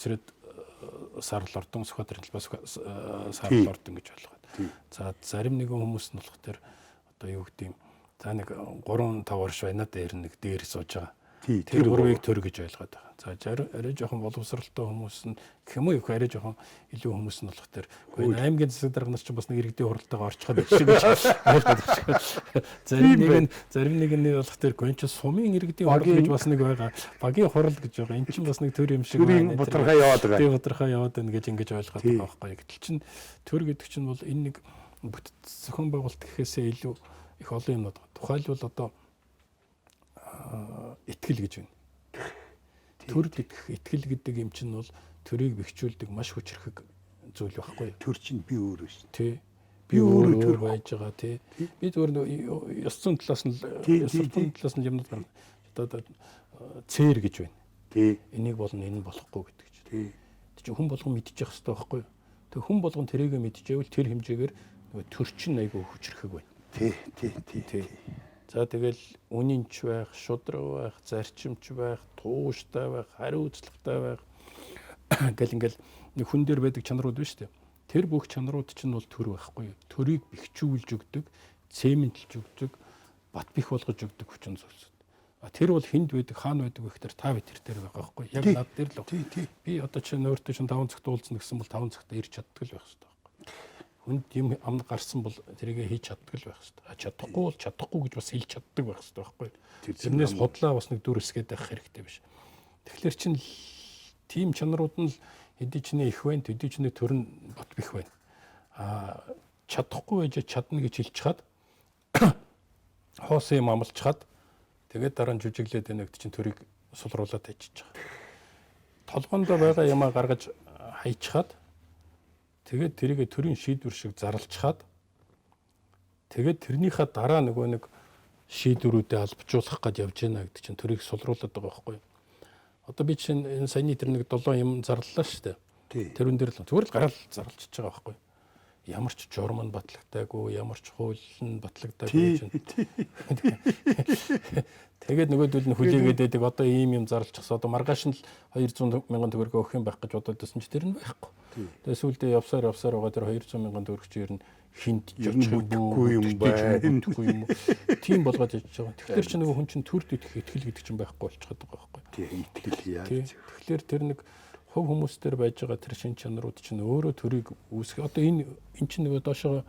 сарл ордон Сүхбаатарын талбай сарл ордон гэж ойлгоод. За зарим нэгэн хүмүүс нь болох тэр одоо юу гэдэг юм. За нэг 3-5 орш байна дээр нэг дээр сууж байгаа. Тэр гурвыг төр гэж ойлгоод байгаа. За арай жоохон боловсралтай хүмүүс нь гэх юм уу арай жоохон илүү хүмүүс нь болох тэр аймгийн засаг дарга нар ч бас нэг иргэдийн хуралдаага орчиход байх шиг байна. Зарим нэг нь болох тэр гонч сумын иргэдийн хурал гэж бас нэг байгаа. Багийн хурал гэж байгаа. Энд чинь бас нэг төр юм шиг байна. Бодрохоо яваад байгаа. Тийм бодрохоо яваад байна гэж ингэж ойлгоод байгаа байхгүй. Гэтэл чинь төр гэдэг чинь бол энэ нэг зохион байгуулалт гэхээсээ илүү их олон юмнууд. Тухайлбал одоо итгэл гэж байна. Төр гэдэг итгэл гэдэг юм чинь бол төрийг бэхжүүлдэг маш хүчрхэг зүйл байхгүй. Төр чинь би өөрөө шүү. Тий. Би өөрөө төр байж байгаа тий. Би зүгээр ёсцон талаас нь юмнууд байна. Одоо цээр гэж байна. Тий. Энийг болно энэ болохгүй гэдэг чинь. Тий. Тэг чи хүн болгон мэдчих хэвээр байхгүй. Тэг хүн болгон тэрийг мэдчихвэл тэр хэмжээгээр нөгөө төр чинь айгүй хүчрхэг байна. Тий. За тэгэл үнэнч байх, шудраг байх, зарчимч байх, тууштай байх, хариуцлагатай байх гэл ингээл нэг хүн дээр байдаг чанарууд байна шүү дээ. Тэр бүх чанарууд чинь бол төр байхгүй юу? Төрийг бэхжүүлж өгдөг, цементэлж өгдөг, бат бих болгож өгдөг хүчин зүйлсүүд. Тэр бол хүнд байдаг, хаана байдаг вэ гэхээр та бид тэр дээр байгаа байхгүй юу? Яг над дээр л баг. Би одоо чинь өөртөө чинь 5 цагт уулзна гэсэн бол 5 цагт ирж чаддаг л байх хэрэгтэй. Хүнд юм амд гарсан бол тэрийг хийж чаддаг л байх хэрэгтэй. Чадахгүй бол чадахгүй гэж бас хэлж чаддаг байх хэрэгтэй байхгүй юу? Тэрнээс худлаа бас нэг дүр эсгээд байх хэрэгтэй биш. Тэгэхээр чин тийм чанарууд нь хэдий ч нэ их байна, хэдий ч нэ төр нь бат бих байна. Чадахгүй байж чадна гэж хэлж чад хоос юм амлж чад тэгээд дараа нь жүжиглээд байна гэдэг чин төрийг сулруулад ажиж байгаа. Толгоондоо байгаа юмаа гаргаж хайчхад тэгээд тэрийг төрийн шийдвэр шиг зарлцхаад тэгээд тэрнийхээ дараа нөгөө нэг шийдвэрүүдэд албажуулах гэж явж байна гэдэг чинь төрийг сулруулад байгаа байхгүй юу? Одоо би чинь энэ саяны тэр нэг 7 юм зарлалаа шүү дээ. Тэрүүн дээр л зүгээр л гараал зарлчихж байгаа байхгүй юу? Ямар ч журам нь батлагдаагүй, ямар ч хууль нь батлагдаагүй чинь. Тэгээд нөгөөдөл нь хүлээгээд байдаг одоо ийм юм зарлчихсан. Одоо маргааш нь л 200 мянган төгрөг өгөх юм байх гэж бодоод байсан чи тэр нь байхгүй. Тэгээд сүүлдээ явсаар байгаа тэр 200 мянган төгрөг чи ер нь хинт жижиггүй юм байна. Тийм болгоод яж байгаа. Тэгэхээр чи нөгөө хүн чинь төр дэх итгэл гэдэг чинь байхгүй болчиход байгаа байхгүй. Тийм итгэл яа. Тэгэхээр тэр нэг хувь хүмүүс төр байж байгаа тэр шин чанарууд чинь өөрөө төрийг үүсгэх. Одоо энэ чинь нөгөө доошоо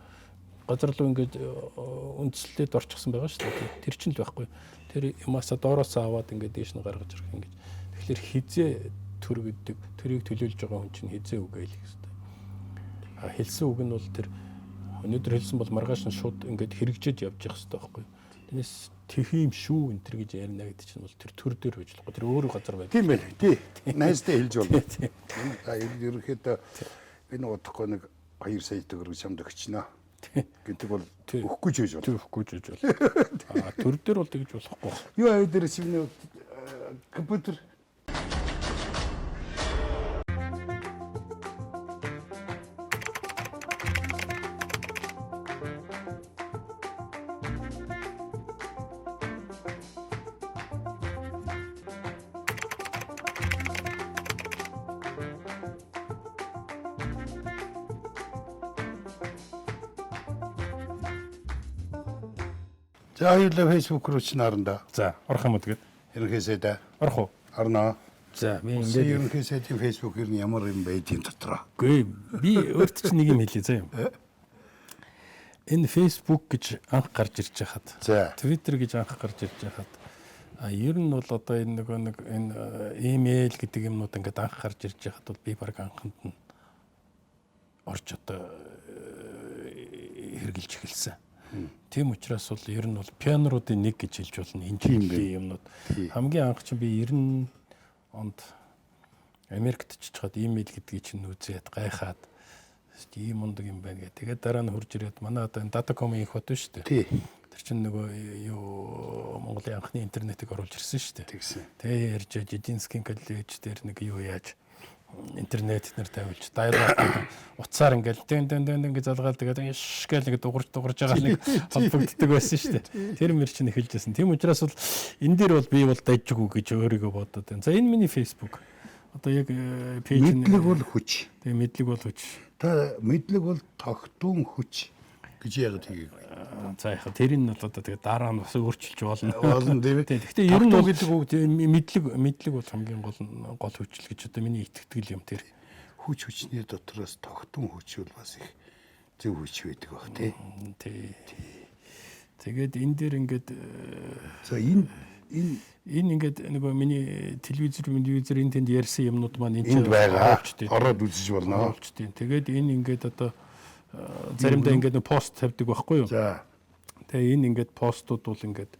газар руу ингээд үндслээд орчихсон байгаа шүү дээ. Тэр чинь л байхгүй. Тэр юмасаа доороосоо аваад ингээд дээш нь гаргаж ирэх ингэж. Тэгэхээр хизээ төр гэдэг төрийг төлөөлж байгаа хүн чинь хизээ үг хэлэх хэрэгтэй. Хэлсэн үг нь бол тэр өнөөдөр хэлсэн бол маргааш нь шууд ингээд хэрэгжиж явж явах хэрэгтэй байхгүй. Тэрнээс тэхим шүү энэ төр гэж ярина гэдэг чинь бол тэр төр дээр байж болохгүй. Тэр өөрөө газар байдаг. Тийм байх. Тий. Найстай хэлж болно. За ерөнхийдөө энэ удахгүй нэг 2 сая төгрөг чамд өгчнө гэдэг бол өгөхгүй ч гэж болно. Өгөхгүй ч гэж болно. Төр дээр бол тэгж болохгүй. Юу аяа дээр чимнээ компьютер За хоёулаа фэйсбүүк рүү ч наранда. За орох юм уу тэгээд? Ерөнхий сайдаа Орох уу? орно. За би Ингээд ингээд ерөнхий сайдын фэйсбүүк ер нь ямар юм байдгийн дотроо. үгүй би өөрт чинь нэг юм хэлье заа юм. Энэ Facebook гэж анх гарч ирж хахад, За. Twitter гэж анх гарч ирж хахад ер нь бол одоо энэ нөгөө нэг энэ имэйл гэдэг юмнууд ингээд анх гарч ирж хахад бол би баг анханд нь орж одоо хэрглэж эхэлсэн. Тийм учраас бол ер нь бол пионеруудын нэг гэж хэлж болно энэ жилийн юмнууд. Хамгийн анх чинь би 90 онд Америкт ч чад имэйл гэдгийг чинь үзээд гайхаад ийм мундаг юм байна гэх. Тэгээд дараа нь хурж ирээд манай одоо энэ Datacom их бод шүү дээ. Тий. Тэр чинь нөгөө юу Монголын анхны интернетийг оруулж ирсэн шүү дээ. Тэгсэн. Тэгээ ярьж Жидинскийн коллеж дээр нэг юу яаж интернет нэр тавилж dial-up утсаар ингээл дэн гэж залгаад тэгээд ш гэл нэг дуурж байгаа нэг холбогддог байсан шүү дээ. Тэр мэр чинь эхэлжсэн. Тийм учраас бол энэ дээр бол би бол дайжгүй гэж өөрийгөө бодоод байна. За энэ миний Facebook. Одоо яг пэйж Мэдлэг бол хүч. Тэгээ мэдлэг бол хүч. Та мэдлэг бол тогтун хүч гэж яг тгийг. За яхаа тэрийг нь бол одоо тэгээ дараа нь бас өөрчилж болно. Болно тийм ээ. Гэхдээ ер нь бол гэдэг үг мэдлэг бол хамгийн гол хүчил гэж одоо миний итгэдэг юм тэр. Хүч хүчний дотроос тогтун хүч бол бас их зөв хүч байдаг баг тий. Тэгээд энэ дээр ингээд за энэ ингээд нөгөө миний телевизэр энэ тэнд ярьсан юмнууд маань энд байгаа. Ороод үзэж болно. Тэгээд энэ ингээд одоо заримдаа ингээд нэг пост тавьдаг байхгүй юу? За. Тэгээ энэ ингээд постууд бол ингээд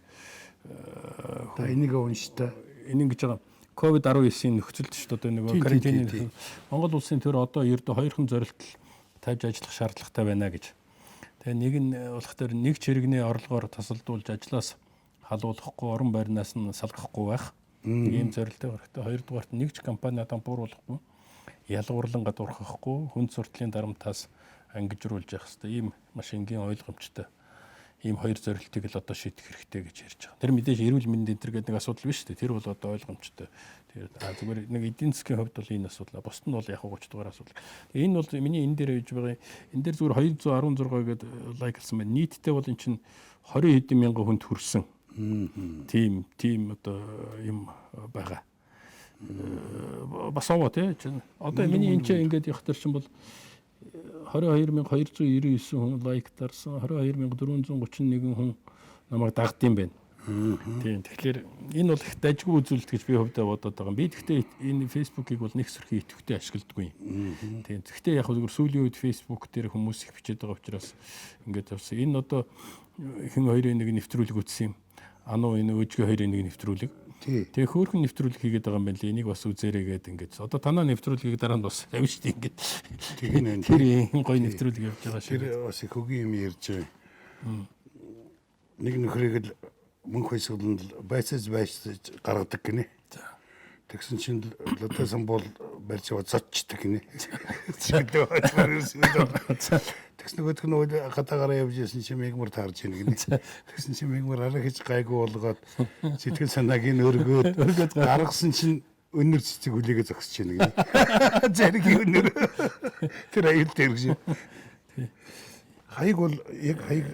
та энийг унштай. Энэ ингэж байгаа COVID-19-ийн нөхцөлд шүү дээ нөгөө карантины Монгол улсын төр одоо ердөө хоёрхан зорилтол тавьж ажиллах шаардлагатай байна гэж. Тэгээ нэг нь болохоор нэг чирэгний орлогоор тасалдуулж ажлаас халуулахгүй орон байрнаас нь салгахгүй байх. Ийм зорилттой хэрэгтэй. Хоёрдугаарт нэг ч компани дампууруулахгүй, ялгуурлан гадуурхахгүй, хүнд суртлын дарамтаас ангижруулж явах хэрэгтэй. Ийм маш энгийн ойлгомжтой. Ийм хоёр зорилтыг л одоо шийдэх хэрэгтэй гэж ярьж байгаа. Тэр мэдээж эрүүл мэндийн энэ гэдэг нэг асуудал биш үү? Тэр бол одоо ойлгомжтой. Тэр зүгээр нэг эдийн засгийн хувьд бол энэ асуудал. Бусд нь бол яг 30 дугаар асуудал. Энэ бол миний энэ дээр хийж байгаа. Энэ дээр зүгээр 216 гэдэг лайклсан байна. Нийтдээ бол эн чинь 20 хэдэн мянган хүнд хүрсэн. Тийм одоо юм байгаа. Бас овоо тий. Одоо миний энэ чинь ингээд явах төр чинь бол 22299 хүн лайктарсан, 22431 хүн намайг дагдсан байна. Тийм. Тэгэхээр энэ бол их дажгүй үзүүлэлт гэж би хувьдаа бодоод байгаа. Би гэхдээ энэ Facebook-ыг бол нэг сөрхий идэвхтэй ашигладаггүй. Тийм. Гэхдээ яг зөвхөн сүүлийн үед Facebook дээр хүмүүс их бичээд байгаа учраас ингээд явсан. Энэ одоо хэн хоёрын нэг нэвтрүүлэг ütсэн юм. Ану энэ өжгөө хоёрын нэг нэвтрүүлэг. Тэгээ хөөрхөн нэвтрүүлэг хийгээд байгаа юм байна лээ. Энийг бас үзээрэй гэдэг ингээд. Одоо танаа нэвтрүүлгийг дараа нь бас тавь штий ингээд. Тэр гоё нэвтрүүлэг явж байгаа шиг. Тэр бас их хөгийн юм ярьж байна. Нэг нөхрийг л мөнх байсууланд байцаж гаргадаг гинэ. Тэгсэн чинь лотосон бол барьж зодчдаг гинэ. Тэгсэн нөгөөх нь гадаагараа явж ясан чинь мегмар таарж ийн гинэ. Тэгсэн чинь мегмар арай хийж гайгүй болгоод сэтгэл санааг нь өргөөд гаргасан чинь өнөр цэцэг хүлээгээ зогсож байна гинэ. Зэргийн өнөр. Тэр аюул дээр гэж. Хаяг бол яг хаяг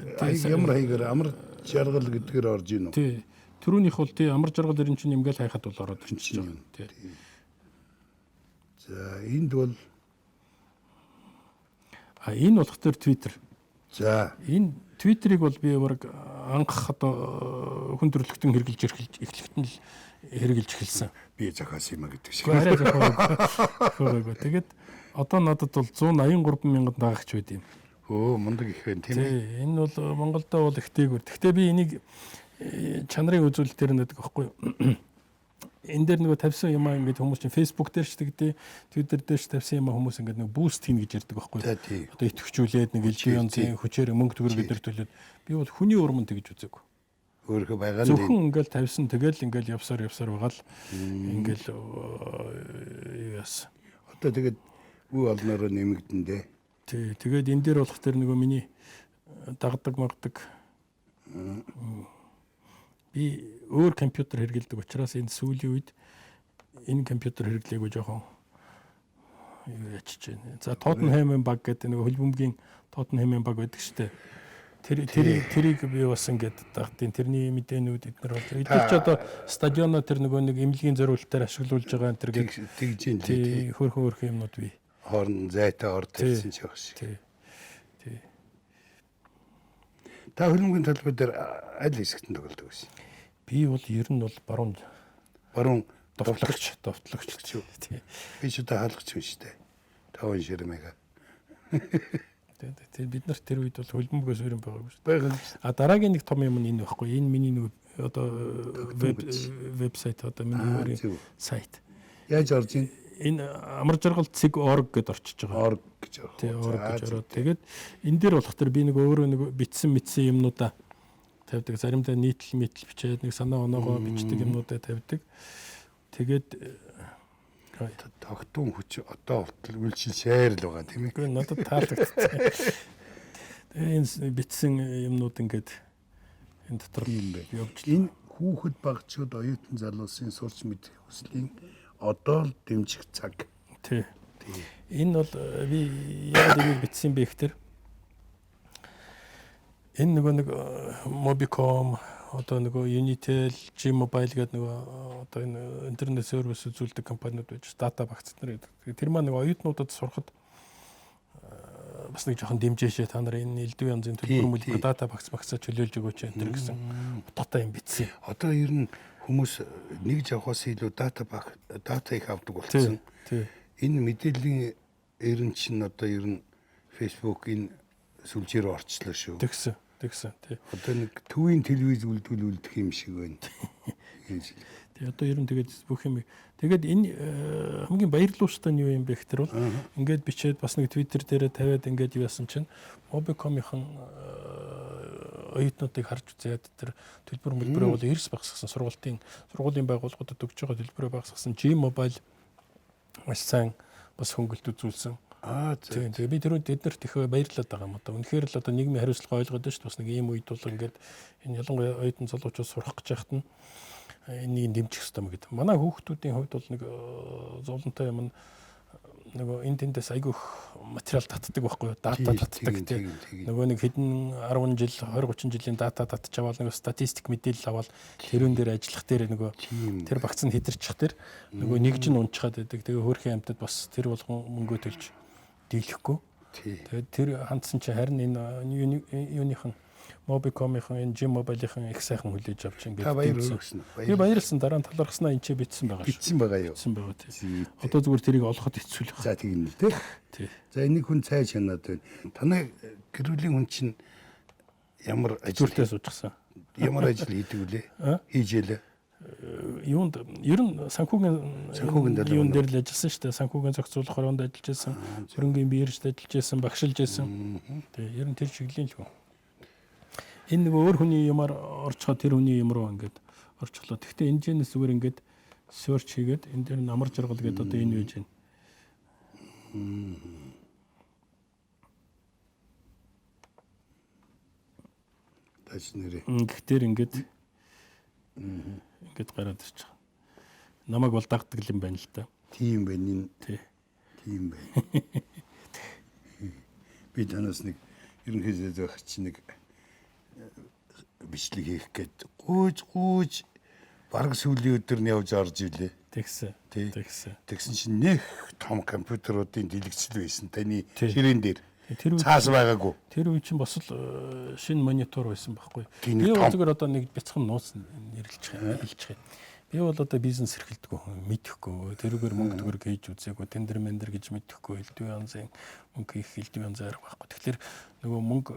ямар хаягаар амар жаргал гэдгээр орж ийн үү? Тий. Төрөөнийх бол тий амар жаргал ирэн чинь имгээл хайхад бол ороод ирчихэж байгаа. Тий. За энд бол энэ болох төр Twitter. за Энэ Twitter-ыг бол би баг анх одоо хүн төрөлхтөн хэрэгжилж эхлэхэд нь л хэрэгжилж эхэлсэн. би захаас юм гэдэг шиг. Арай захаа. Тэгээд одоо надад бол 183 мянган дагагч байд юм. Мундаг их байна тийм ээ. Энэ бол Монголдо бол ихтэйгүр. Гэхдээ би энийг чанарын үзүүлэлт дээр нэдэг байхгүй юу? Энэ дээр нөгөө тавьсан юм аа ингээд хүмүүс чинь Facebook дээр ч тэгдэ, Twitter дээр ч тавьсан юм аа хүмүүс ингээд нэг буст хийн гэж ярьдаг байхгүй юу? Одоо итгэвчүүлээд нэг элжионцын хүчээр мөнгө төгрөг өдр төлөөд би бол хүний урманд тэгж үзээгүй. Өөрөө байгаа нь зөвхөн ингээд тавьсан тэгэл ингээд явсаар байгаа л ингээд яас. Одоо тэгээд үе олноороо нэмэгдэн дээ. Тий, тэгээд энэ дээр болох тэр нөгөө миний дагдаг би өөр компьютер хэрэглэдэг учраас энэ сүүлийн үед энэ компьютер хэрэглэегүй жоохон ячиж байна. За Tottenham баг гэдэг нэг хөлбөмбөгийн Tottenham баг байдаг шүү дээ. тэрийг би бас ингээд дагтын тэрний мэдээнүүд эднэр бол эдгээр ч одоо стадионоо тэр нөгөө нэг эмнэлгийн зориулалтаар ашиглуулж байгаа энэ төр тэгж ин тий хөөрхөн юмнууд бий. Хоорн зайтай орд ирсэн ч байх шиг. Тий. Та хөлбөмбөгийн талбай дээр аль хэсэгт тоглодог вэ? Би бол ер нь бол баруун довтлогч. Тий. Би ч одоо хаалгач биш үү? Таван ширмэга. Тэг бид нар тэр үед бол хөлбөмбөгөөс өөр юм байгаагүй шүү. Байгаад. А дараагийн нэг том юм нь энэ байхгүй. Энэ миний нэг одоо вебсайт одоо миний өөрийн сайт. Яаж орж ийн? Энэ амар жаргал цэг.org гэдээ орчиж байгаа. Org гэж орох. Тий, org гэж ороод. Тэгээд энэ дээр болох тэр би нэг өөрөө нэг бичсэн юмнуудаа тавьдаг. Заримдаа нийтлэл бичээд нэг санаа оноогоо бичдэг юмнуудаа тавьдаг. Тэгээд тогтун хүч одоо хүртэл үлшил шаар л байгаа тийм ээ. Гэхдээ надад таалагдсан. Энэ бичсэн юмнууд ингээд энэ дотор юм бэ. явж Энэ хүүхэд багчууд оюутан залуусын сурч мэдэх хүслийн одоо л дэмжих цаг. Тий. Энэ бол би яг энийг бичсэн бэ гэхээр энэ нөгөө нэг Mobicom одоо нөгөө Unitel, G-Mobile гэдэг нөгөө одоо энэ интернет сервис үзүүлдэг компаниуд байж дата багц нар гэдэг. Тэр маань нөгөө оюутнуудад сурахад бас нэг жоохон дэмжээшээ та нар энэ элдв янзын төлбөр мөлбөр дата багцаа чөлөөлж өгөөч энэ гэсэн утгатай юм бичсэн. Одоо ер нь хүмүүс нэг жавхаас илүү дата их авдаг болсон. Энэ мэдээллийн ерөн чинь одоо ер нь Facebook энэ сүлжээр орчлоо шүү. Тэгсэн тий. Одоо нэг төвийн телевиз үлдэх юм шиг байна. Тий одоо ер нь тэгээд бүх юм. Тэгээд энэ хамгийн баярлууштай нь юу юм бэ гэхээр бол ингээд бичээд бас нэг Twitter дээрээ тавиад ингээд яасан чинь Mobicom-ийн оюутнуудыг харж үзээд тэр төлбөр мөлбөрөө бол эрс багсгасан сургуулийн байгууллагуудад өгж байгаа төлбөрөө багсгасан G-Mobile маш сайн бас хөнгөлт үзүүлсэн. Тийм. Тэгээ би тэрүүд эднэрт их баярлаад байгаа юм одоо. Үнэхээр л одоо нийгмийн хариуцлага ойлгоод байна шүү дээ. Бас нэг ийм үед бол ингээд энэ ялангуяа оюутан залуучууд сурах гэж байхад нь энийг дэмжих хэрэгтэй юм гэдэг. Манай хүүхдүүдийн хувьд бол нэг зовлонтой юм нөгөө энэ тэндээс айгүйх материал татдаг байхгүй юу? Дата татдаг тийм. Нөгөө нэг хэдэн 10 жил 20 30 жилийн дата татчих аваад нөгөө статистик мэдээлэл аваад тэрүүн дээр ажиллах дээр нөгөө тэр багц нь хэтэрчих тэр нөгөө нэгж нь унчаад байдаг. Тэгээ хөөрхийн амтад бас тэр болгон мөнгө төлж дийлэхгүй. Тэгээд тэр хандсан чи харин энэ юуныхан Mobicom-ийн энэ G-Mobile-ийн их сайхан хүлээж авч ингээд баярлсан. Би баярлсан дараа нь талархснаа энэ ч бичсэн байгаа шүү. Бичсэн байгаа юу? Бичсэн байгаа тийм. Одоо зүгээр тэрийг олоход хэцүү л байна. За тийм л тий. За энийг хүн цай шанаад байна. Танай гэрүүлийн хүн чинь ямар ажилтаа суужсан. Ямар ажил хийдэг вүлээ? Хийжээлээ. Юунд ер нь санхүүгийн юун дээр л ажилласан шүү дээ. Санхүүгийн зохицуулах хороонд ажиллаж байсан. Хөрөнгөний биержид ажиллаж байсан, багшилж байсан. Тэгээ ер нь тэр чиглэлийн л хүн. Энэ нэг өөр хүний юмар орчхоо тэр хүний юм руу ингээд орчихлоо. Гэхдээ энэ жинэс зүгээр ингээд search хийгээд энэ дээр амар жаргал гэдэг одоо энэ байж байна. Тач нэрээ. Гэхдээ ингээд гараад ирж байгаа. Намайг бол дагдаг юм байна л да. Тийм байна энэ. Тий. Тийм байна. Би танаас нэг ерөнхийдөө зөх чи нэг бичлэг хийх гээд гүйж бараг сүүлийн өдөр нь явж орж илээ. Тэгсэн. Тэгсэн чинь нэг том компьютеруудын дэлгэцэл байсан таны ширээн дээр. Цаас байгаагүй. Тэр үе чинь бас л шинэ монитор байсан байхгүй. Би зүгээр одоо нэг бяцхан нууц хэлж байгаа. Би бол одоо бизнес эрхэлдэг мэдэхгүй. Тэрүүгээр мөнгө төгрөг хийж үзээгүй. Тендер мендер гэж мэдэхгүй. Элдв янзын мөнгө их элдв янзаар байхгүй. Тэгэхээр нөгөө мөнгө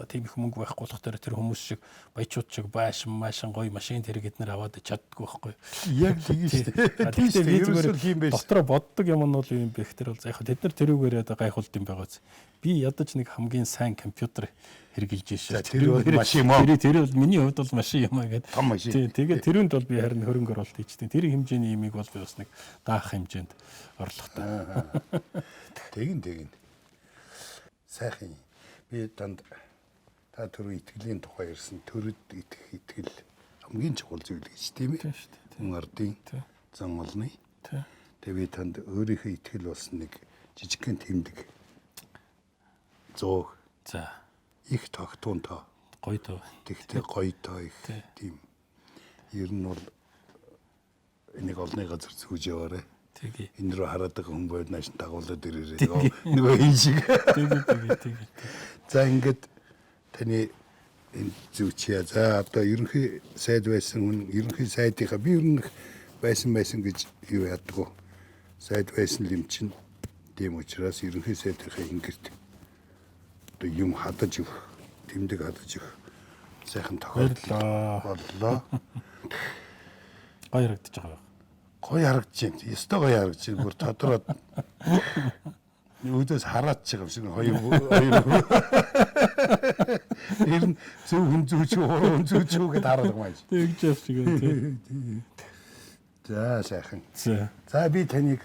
тийм их мөнгө байхгүй болох дээр тэр хүмүүс шиг баячууд шиг маашин гоё машин тэр гэднэр аваад чаддгүй байхгүй. Яг тийм шүү дээ. Тэгэхээр би зүгээр дотроо боддог юм нь бол юм бэ гэхээр бол яг тэд нар тэрүүгээр одоо гайхуулт юм байгааз. Би ядаж нэг хамгийн сайн компьютер хэрглэж шээ. Тэр бол машин мó. Тэр бол миний хувьд бол машин юм аа гэдэг. Том машин. Тэгээд тэрүүнд бол би харин хөрөнгө оруулалт хийжтэй. Тэр хэмжээний имийг бол би бас нэг даах хэмжээнд орлоготой. Тэгин. Сайхан. Би танд та түрүү итгэлийн тухай ярьсан төрөд итгэл хамгийн чухал зүйл гэж тийм ээ. Хүн ардын зан олны. Тэгээ би танд өөрийнхөө итгэл болсон нэг жижигхэн тэмдэг 100. За. их тогтун тоо. Гоё тоо. Тэгтээ гоё тоо их тийм. Ер нь бол энийг олны газар зүүж яваарэ. Тэгээ. Энэ рүү хараад байгаа хүн бойд нааш дагуулад ирээрээ. Нөгөө энэ шиг. Тэгээ. За ингээд таны энэ зүүчээ. За одоо ерөнхий сайд байсан хүн ерөнхий сайдынхаа би ер нь байсан гэж юу яадгүй. Сайд байсан юм чинь тийм учраас ерөнхий сайдынхаа ингэрт одоо юм хадаж өгөх, тэмдэг хадаж өгөх сайхан тохиолдол боллоо. Гоё харагдаж байгаа. Гоё харагдаж байна. Ёстой гоё харагдаж байна. Бүр тодроод өөдөөс хараад ч байгаа юм шиг хоёр. Ер нь зөв хүн зүүч уу гэдээ хараад байгаа юм шиг. Тэгж явчих юм тий. За сайхан. За би таныг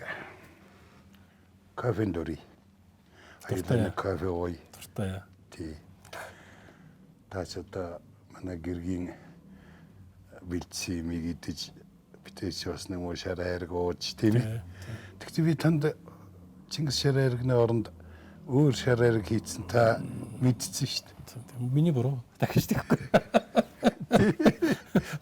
кофенд өрий. Аяа кофе ой. Дуртай. Тий. Таач одоо манай гэргийн бэлдсэн юм идэж битээч бас нэг шар айраг ууж тийм ээ. Тэгтээ би танд Чингис шар айрагны оронд өөр шар айраг хийцэн та мэдсэн шүү дээ. Миний буруу. Дахиж тэгэхгүй.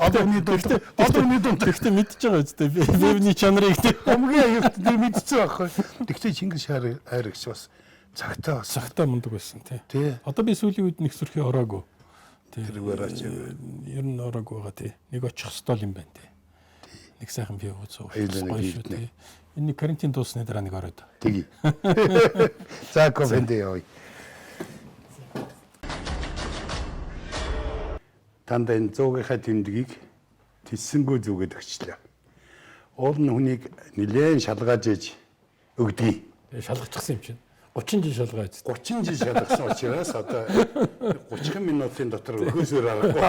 Одооний дунд тэгтээ мэдчихэж байгаа үстэй. Бивний чанарыг хамгийн аюулт би мэдсэн байхгүй. Тэгтээ Чингис шар айрагч бас цагтаа мундаг байсан тий. Одоо би сүүлийн үед нэг сүрхий ороогүй. Тэрүүгээр ач. Ер нь ороогүй байгаа тий. Нэг очих ёстой юм байна тий. Нэг сайхан бий ууцаа. Энэ нэг карантин дуусны дараа нэг ороод. Тэгье. За кофенд явъя. Танд энэ зуугийнхаа тэмдгийг тэлсэнгүй зүгээд өгчлээ. Уул нь хүнийг нэлээд шалгааж ээж өгдөг. Шалгачихсан юм чинь. 30 жил шалгаж. 30 жил шалгасан учраас одоо 30 минутын дотор өгөөсөөр аргагүй.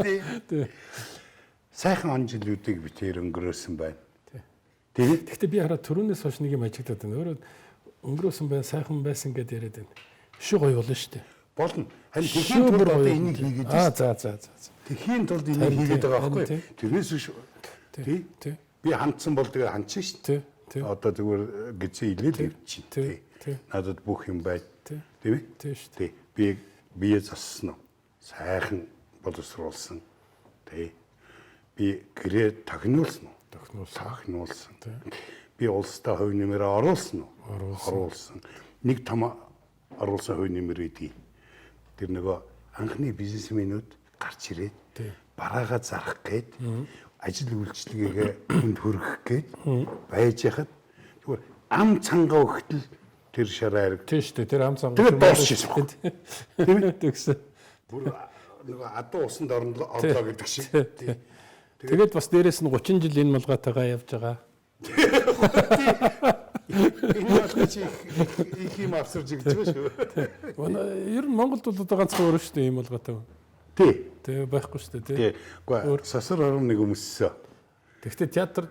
Тий. Сайхан он жилүүдийг би тэр өнгөрөөсөн байна. Тий. Гэхдээ би хараад түрүүнээс хойш нэг юм ажиглаад байна. Өөрөө өнгөрөөсөн байна, сайхан байсан гэдээ яриад байна. Шүү гоё болно шүү дээ. Болно. Харин тэхийн тулд одоо энийг хийгээд байна. За. Тэхийн тулд энийг хийгээд байгаа байхгүй. Тэрнээс биш. Тий. Би хандсан бол тэгээ хандчих шүү дээ. Одоо зүгээр гизээ илээл явчих. Надад бүх юм байна. Тийм ээ? Тийм шүү дээ. Би бие зассан уу? Сайхан боловсруулсан. Тий. Би гэрээ тагниулсан уу? Тагниулсан. Би улстай хувь нэмэрээ оруулсан уу? Оруулсан. Нэг том оруулсан хувь нэмэр идэгий. Тэр нөгөө анхны бизнесмэнүүд гарч ирээд бараагаа зарах гээд ажил үйлчлэгээ хүнд хөргөх гээд байж яхад зүгээр ам цангаа өгтөл тэр шар айраг. Тийм шүү дээ. Тэр ам цангаа. Тэгээд дуусчихсан. Тийм ээ тэгсэн. Бүр нөгөө адуу усанд орлоо гэдэг шиг. Тэгээд бас дээрэс нь 30 жил энэ малгайтайгаа явж байгаа. Энэ малгайч их юм авсарж гэж байгаа шүү. Ер нь Монголд бол одоо ганцхан өөр шүү дээ ийм малгайтай. Тий. Тэгээ байхгүй шүү дээ тий. Гэхдээ сасар орон нэг өмссөн. Тэгвэл театр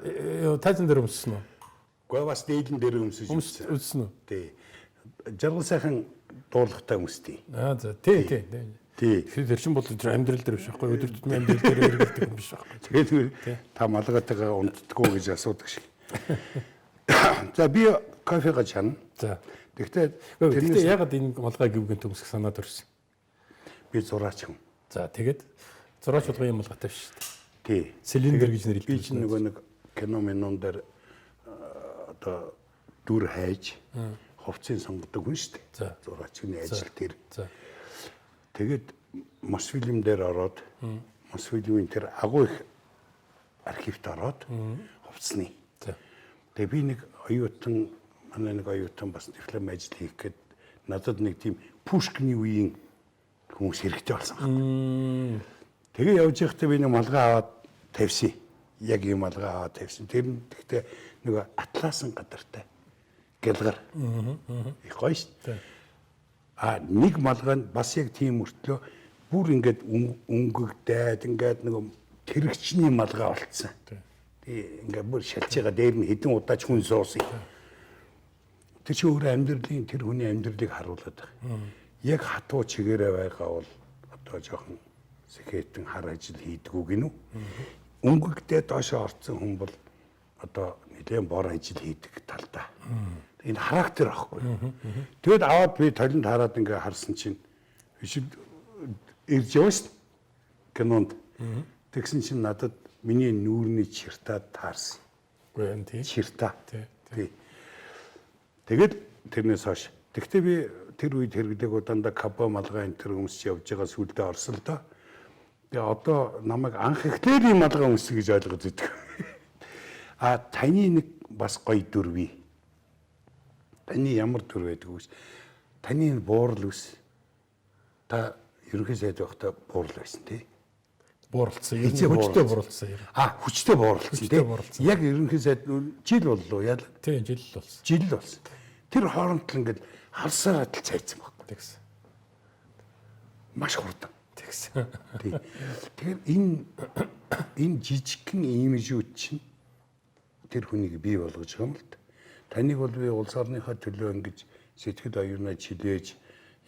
тайзан дээр өмссөн үү? Гэхдээ бас дээлэн дээр өмссөн. Өмссөн үү? Тий. Жаргал сайхан дуулахтай өмсдий. За тий. Тэр чинь бол амьдрал дээр биш байхгүй өдөр тутмын амьдрал дээр хэрэглэдэг юм биш байхгүй. Тэгээд та малгайтайгаа унтдаггүй гэж асуудаг шиг. За би кофега чана. За. Тэгтээ ягаад энэ малгай гүвгэн төмсөх санаад өрсөн? Би зураач хүн. За тэгээд зураач болгон юм малгайтай шүү дээ. Тий. Цилиндер гэж нэрлэдэг. Би чинь нөгөө нэг кино минон дээр одоо дүр хайж хувцсыг сонгодог хүн шүү дээ. Зураачны ажил дээр. За. Тэгээд Мосфильм дээр ороод Мосфильмын тэр агуу их архивт ороод хувцсны. Тэгээ би нэг манай нэг оюутан бас диплом ажил хийх гээд надад нэг тийм Пушкины үеийн хүмүүс хэрэгтэй болсон байна. Тэгээ явж байхдаа би нэг малгай аваад тавьсан. Яг юм малгай аваад тавьсан. Тэр нь гэхдээ нөгөө атласан гадартай гэлгар. Их гоё шүү. Нэг малгай нь бас яг тийм мөртлөө бүр ингээд өнгөгдээд ингээд нөгөө тэрэгчний малгай болцсон. Тэгээ ингээд бүр шалж байгаа дээр нь хэдэн удаач хүн суусан. Тэр чи өөр амьдралын тэр хүний амьдралыг харуулдаг. Яг хатуу чигээрээ байгаа бол одоо жоохон сэхэтэн хар ажил хийдгүү гинүү. Өнгөгдөө доошоо орцсон хүн бол одоо нэлээд бор ажил хийдэг талдаа. Энэ характер аахгүй. Тэгэд аваад би толинд хараад ингээ харсан чинь ирж яваа шүү дээ. Кинонд. Тэгсэн чинь надад миний нүүрний чиртаа таарсан. Үгүй энэ тийм. Чиртаа. Тий. Тэгэл тэрнээс хойш. Тэгвэл би тэр үед хэрэглээг удаандаа кабо малгай энэ төр өмсч явж байгаа сүлдээ орсон л доо. Тэгээ одоо намайг анх эхлээд ийм малгай өмсөе гэж ойлгож идэг. А таны нэг бас гоё дүр бий. Таны ямар дүр байдаг вэ? Таны буурал үс. Та ерөнхий сайд байхдаа буурал байсан тий. Бууралцсан. Хүчтэй бууралцсан. Хүчтэй бууралцсан тий. Яг ерөнхий сайд жил боллоо яа. Тий, жил болсон. Жил болсон. Тэр хооронд л ингээд харсаар адил цайцсан баг. Тэгсэн. Маш хурдан. Тэгсэн. Тий. Тэгэхээр энэ жижигхэн имижүүд чинь тэр хүнийг бий болгож байгаа юм л да. Таныг бол би улс орныхаа төлөө ингэж сэтгэл оюунаа чилээж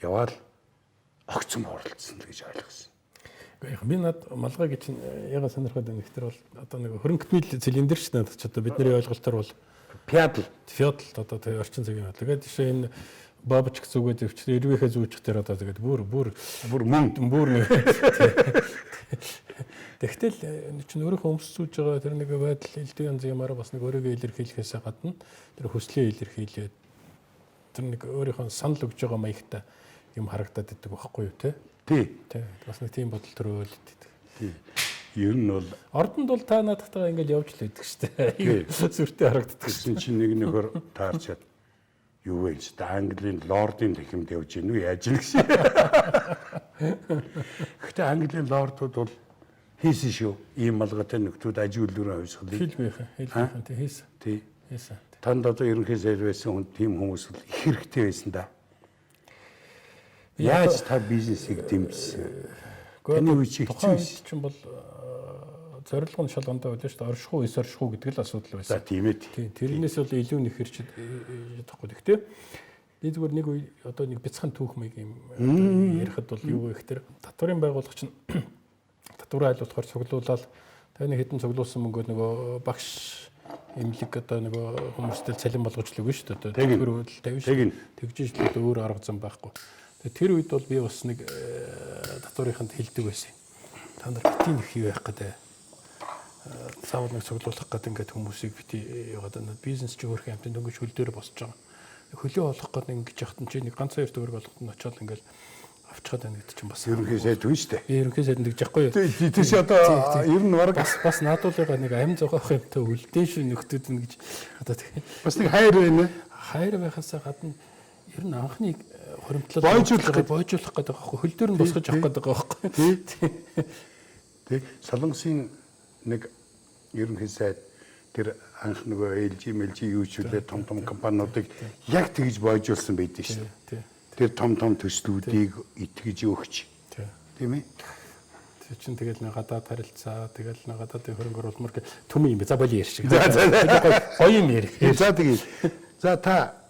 яваал огцом оролцсон гэж ойлгосон. Яг би над малгайг чинь яга сонирхоод байна гэхээр бол одоо нэг хөрөнгөтмөл цилиндр ч надад ч одоо бидний ойлголтоор бол Фиадл одоо тэгээ орчин цагийн бодлоо. Тэгээд жишээ энэ бабочк зүгээд өвчлөө эрвэхэ зүүчих дээр одоо тэгээд бүр мөн Тэгтэл чинь өөрийнхөө өмсөж байгаа тэр нэг байдал элдв янз ямаараа бас нэг өөрийгөө илэрхийлэхээс гадна тэр хүслээ илэрхийлээд тэр нэг өөрийнхөө санал өгж байгаа маягтай юм харагдаад идэг байхгүй юу те? Тий. Бас нэг тийм бодол төрөөл идэг. Тий. Ер нь бол ордонд бол та надтайгаа ингээл явж л байдаг шүү дээ. Сүртэй харагддаг. Гэсэн чинь нэг нөхөр таарчаад юу вэ ч Английн лордын тахимд явж гин үү яаж нэг шиг. Гэхдээ Английн лордууд бол хийсэн шүү. Ийм малгайтай нөхдүүд аж үйлдвэрийн хувьсгалыг хэлбэхэн хийсэн. Тий. Хийсэн. Танд одоо ерөнхий сайд байсан хүн тийм хүмүүс бол их хэрэгтэй байсан да. Яаж та бизнесийг дэмжсэн? Таны үе чи хэцүү байсан. Чинь бол зорилго нь шалгандаа байлаа шүү дээ. Оршихуу, эс оршихуу гэдэг л асуудал байсан. За тийм ээ. Тийм. Тэрнээс бол илүү нэг хэрчээд ядахгүй. Гэхдээ би зүгээр нэг үе одоо нэг бяцхан түүх маяг юм ярихад бол юу вэ гэхээр татварын байгууллага чинь татвараа айлуулахаар цуглуулаад таны хэдэн цуглуулсан мөнгөө нөгөө багш эмнэлэг одоо нөгөө хүмүүстэй цалин болгож л өгнө шүү дээ. Татвар хөл тавина шүү. Тэгж л өөр арга зам байхгүй. Тэр үед бол би бас нэг татварынханд хэлдэг байсан. Та нар бити нэг хий байх гэдэг. Савд нэг цуглуулах гэдэг ингээд хүмүүсийг бити яваад байна. Бизнес ч өөрхөн амтнд өнгөж хөл дээр босч байгаа. Хөлөө олох гэдэг ингэж яхад чи нэг ганц хоёр төгрөг олоход нь очиод ингээд авчихад байна гэдэг чинь бас ерөнхий сайд хүн шүү дээ. Ерөнхий сайд гэж яахгүй юу? Тийш одоо ер нь баг бас наадуулга нэг амь зогоох юмтай үлдэн шүү нөхдүүд нь гэж одоо тэг. Бас нэг хайр байна. Хайр байхасаа гадна ер нь анхны хоримтлал бойжуулах гэдэг байхгүй хөл дээр нь босгож авах гэдэг байхгүй. Тэг Солонгосын нэг ерөнхий сайд тэр анх нөгөө LG юу ч үлээ том компаниудыг яг тэгж бойжуулсан байдаг шүү дээ. Тэр том төслүүдийг итгэж өгч. Тийм ээ. Тэр чинь тэгэл нэг гадаад харилцаа, тэгэл нэг гадаадын хөрөнгө оруулмар төмөн юм бэ. За боли ярьж. Гоё юм ярь. За тэгээд за та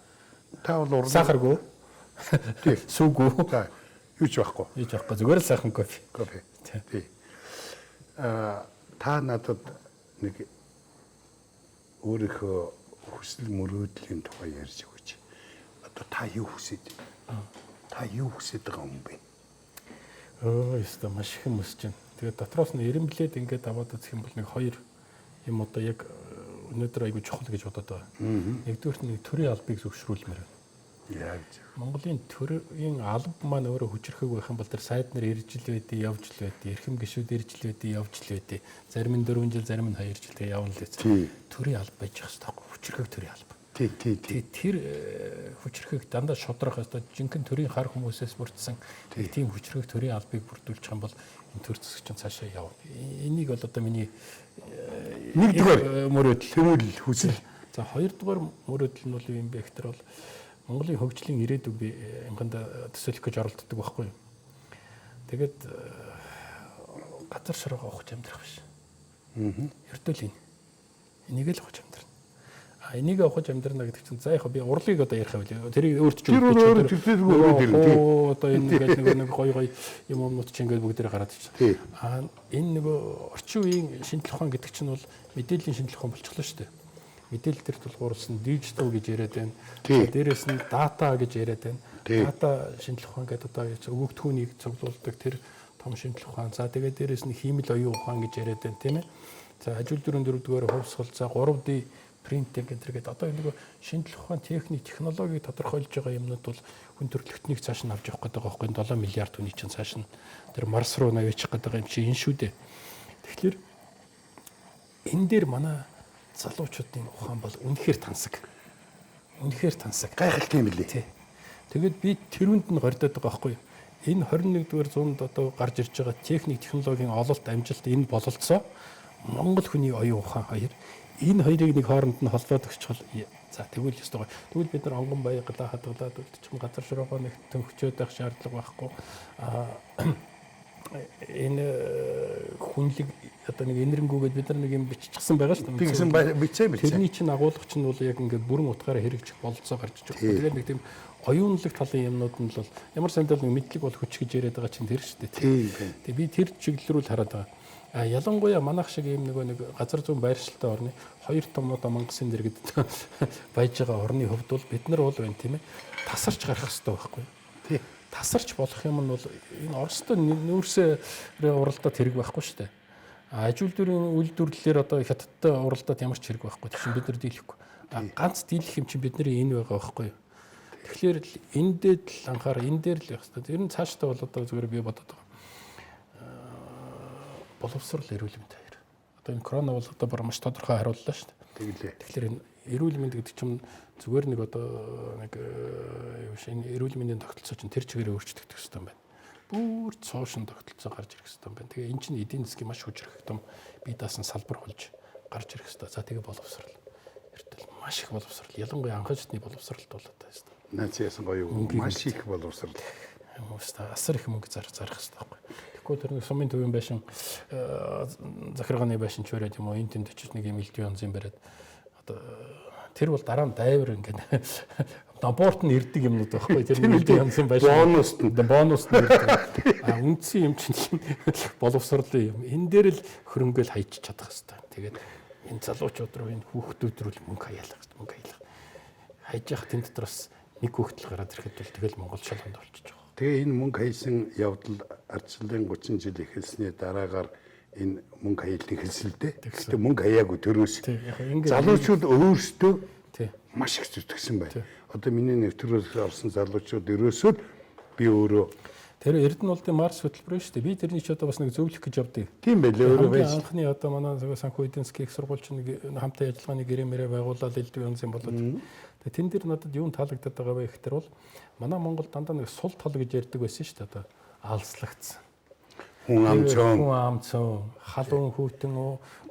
бол уран сахаргүй. Тий. Сүггүй. За юу ч байхгүй. Юу ч байхгүй. Зүгээр л сайхан кофе. Тий. Та надад нэг өөрийнхөө хүсэл мөрөөдлийн тухай ярьж өгөөч. Одоо та юу хүсэж байна? Та юу хүсэж байгаа юм бэ? Яста маш их юм өсч байна. Тэгээд дотроос нь 90 билет ингээд аваад үзэх юм бол нэг хоёр юм одоо яг өнөөдөр айгүй чухал гэж бодоод байгаа. Нэгдүгürt нэг төрийн албыг зөвшөөрүүлмээр байна. Яг Монголын төрийн алба маань өөрөө хүчрэхэг байх юм бол тэр сайд нар ирж л байдیں, явж л байдیں, эрхэм гишүүд ирж л байдیں, явж л байдیں. Зарим нь 4 жил, зарим нь 2 жил тэгээ явна л гэсэн. Төрийн алба байж байгаа хэрэгтэй. Хүчрэхэг төрийн алба. Тий. Тэр хүчрэхэг дандаа шудрах хэвээр жинхэнэ төрийн хар хүмүүсээс бүрдсэн тийм хүчрэхэг төрийн албыг бүрдүүлчих юм бол энэ төр засаг чинь цаашаа явна. Энийг бол одоо миний нэгдүгээр мөрөөдөл, тэмүүлэл хүсэл. За хоёрдугаар мөрөөдөл нь бол юу юм бэ гэхээр бол Монголын хөгжлийн ирээдүг би амганда төсөөлөх гэж оролддог байхгүй юу. Тэгээд газар шороо авах амьдрах биш. Ердөө л энийг л авах амьдрах. Энийг авах амьдрна гэдэг чинь за яг би урлыг одоо ярих байл. Тэрийг өөрт ч одоо энэ нэг гой юмнууд чинь ингээд бүгдээ гараад ирчихсэн. Энэ нөгөө орчин үеийн шинжлэх ухаан гэдэг чинь бол мэдээллийн шинжлэх ухаан болчихлоо шүү дээ. Мэдээлэл төр тулгуурласан дижитал гэж яриад байна. Дээрээс нь дата гэж яриад байна. Дата шинжлэх ухаан гэдэг одоо өгөгдөхүүнийг цуглуулдаг тэр том шинжлэх ухаан. За тэгээд дээрэс нь хиймэл оюун ухаан гэж яриад байна тийм ээ. За ажил дөрөв дөрөвдүгээр хувьсгал за 3D принтинг гэдэг одоо нэг шинжлэх ухаан техник технологиг тодорхойлж байгаа юмнууд бол хүн төрөлхтнийг цааш нь авч явах гэдэг байгаа байхгүй 7 миллиард хүний чинь цааш нь тэр Марс руу навьячих гэдэг юм чи энэ шүү дээ. Тэгэхээр энэ дээр манай залуучуудын ухаан бол үнэхээр тансаг. Үнэхээр тансаг. Гайхалтай юм билээ. Тэгээд би тэрүүнд нь гордоод байгаа байхгүй. Энэ 21-р зуунд одоо гарч ирж байгаа техник технологийн ололт амжилт энэ бололцоо Монгол хүний оюун ухаан хоёр энэ хоёрыг нэг хооронд нь холбоод өгчхөл за тэгвэл ёстой. Тэгвэл бид нар онгон баяглаа хадгалаад үлдчихэн газар шуургоо нэг төнхчөөд байх шаардлага байхгүй. Энэ хүнлэг одоо нэг энэрнгүүгээд бид нар нэг юм биччихсэн байгаа шүү дээ. Би гэсэн бичээ мэлцээ. Тэрний чинь агуулгач нь бол яг ингээд бүрэн утгаараа хэрэгжих бололцоо гарч иж байгаа. Тэгээд нэг тийм оюунлаг талын юмнууд нь бол ямар сандал нэг мэдлэг бол хүч гэж яриад байгаа чинь тэр шүү дээ. Тэгээд би тэр чиглэл рүү хараад байгаа. Ялангуяа манайх шиг ийм нэг газар зүүн байршилтай орны хоёр том одоо Мангасын дэргэд байж байгаа орны хувьд бол бид нар бол байна тийм ээ тасарч гарах хэрэгтэй байхгүй. Тий. Тасарч болох юм нь бол энэ Оростой нүүрсээ уралдаад хэрэг байхгүй шүү дээ. Ажилтнуудын үйлдвэрлэлээр одоо хятадтай уралдаад ямар ч хэрэг байхгүй. Тэгшин бид нар дийлэхгүй. Ганц дийлэх юм чинь бидний энэ байгаа байхгүй. Тэгэхээр энэ дээр л анхаар энэ дээр л явах хэрэгтэй. Ер нь цаашдаа бол одоо зүгээр би бодоод байгаа. Боловсрол эрүүл мэнд хоёр. Одоо энэ корона бол одоо бүр маш тодорхой хариуллаа шүү дээ. Тэгэхээр энэ эрүүл мэнд гэдэг чинь зүгээр нэг одоо нэг юу шин эрүүл мэндийн тогтолцоо чинь тэр чигээр өөрчлөгдөх хэрэгтэй юм байна. Бүр цоошин тогтолцоо гарч ирэх хэрэгтэй юм байна. Тэгээ энэ чинь эдийн засгийн маш хүчрэх том бие даасан салбар болж гарч ирэх хэрэгтэй. За тэгээ боловсрол. Эртэл маш их боловсрол. Ялангуяа анхаачдны боловсролд бол одоо шүү дээ. Наац яасан гоё маш их боловсрол. Хүмүүстээ асар их мөнгө зарах хэрэгтэй байхгүй. Тэгэхгүй тэр нэг сумын төвийн байшин захиргааны байшин ч өрөөд юм уу энэ тэнд очиж нэг юм элдв янзын бариад одоо тэр бол дараа нь дайвар ингээд аборт нь ирдэг юмнууд байхгүй тэр элдв янзын байшин бонуст нь үндсэн юм чинь боловсролын юм энэ дээр л хөрөнгөөл хайж чадах хэрэгтэй. Тэгээд энэ залуучууд руу энэ хүүхдүүд рүү мөнгө хаяалах хайж явах тэнд дотор бас нэг хүүхдэл гараад ирэхэд бол тэгэл Монгол шалганд болчихж байгаа. Тэгээ энэ мөнгө хаясан явдал ардчлалын 30 жил эхэлсний дараагаар энэ мөнгө хаялтын хэлсэлдээ. Гэхдээ мөнгө хаяагүй төрөөс. Залуучууд өөрсдөө маш их зүтгэсэн байна. Одоо миний нэвтрүүлэгт орсон залуучууд ерөөсөө би өөрөө тэр Эрдэнэ улсын Марс хөтөлбөр шүү дээ. Би тэрний ч одоо бас нэг зөвлөх гэж явдیں۔ Тийм байлээ өөрөө байж. Анхны одоо манай санхүү эдийн засгийн их сургуульч нэг хамтын ажиллагааны гэрэмээрээ байгуулаад элдв янзын болоод тэн дээр надад юу таалагдаад байгаа вэ гэхээр бол манай Монгол дандаа нэг сул тал гэж ярьдаг байсан шүү дээ. Одоо алслагдсан. Хүн амцон, халуун хүүтэн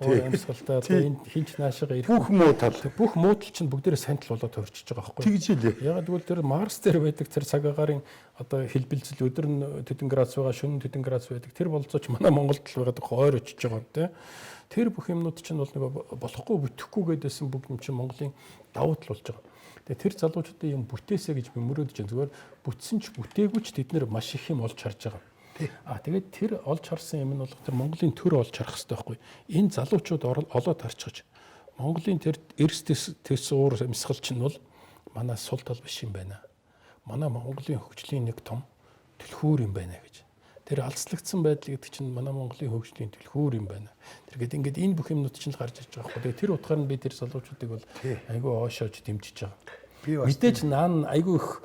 амьсгалтай энэ хинч наашаага ирэх бүх муу тал. Бүх муудал чинь бүгдээрээ сантал болоод төвчж байгаа байхгүй. Тэгж илээ. Ягаад гэвэл тэр Марс дээр байдаг тэр цаг агаарын одоо хэлбэлцэл өдөр нь тэдэн градус байгаа, шөнө нь тэдэн градус байдаг. Тэр болцооч манай Монголд л байгаа хойр очиж байгаа юм тий. Тэр бүх юмнууд чинь бол нэг болохгүй бүтэхгүй гэдээсэн бүгд юм чинь Монголын давуу тал болж байгаа. Тэгээ тэр залуучуудын юм бүтээсэ гэж би мөрөөдөж байна. Зүгээр бүтсэн ч бүтээгүй ч тэд нэр маш их юм олж харж байгаа. Тэгээд тэр олж харсан юм нь бол тэр Монголын төр олж харах хэрэгтэй байхгүй. Энэ залуучууд олоод харчиж Монголын тэр эрс төс уур амьсгал чинь бол манай сул тал биш юм байна. Манай Монголын хөгжлийн нэг том түлхүүр юм байна гэж. Тэр алслагдсан байдал гэдэг чинь манай Монголын хөгжлийн түлхүүр юм байна. Тэгээд ингээд энэ бүх юмнууд чинь гарч ирж байгаа байхгүй. Тэр утгаар нь би тэр залуучуудыг бол айгүй оошоож дэмжиж байгаа. Мэдээж наан айгүй их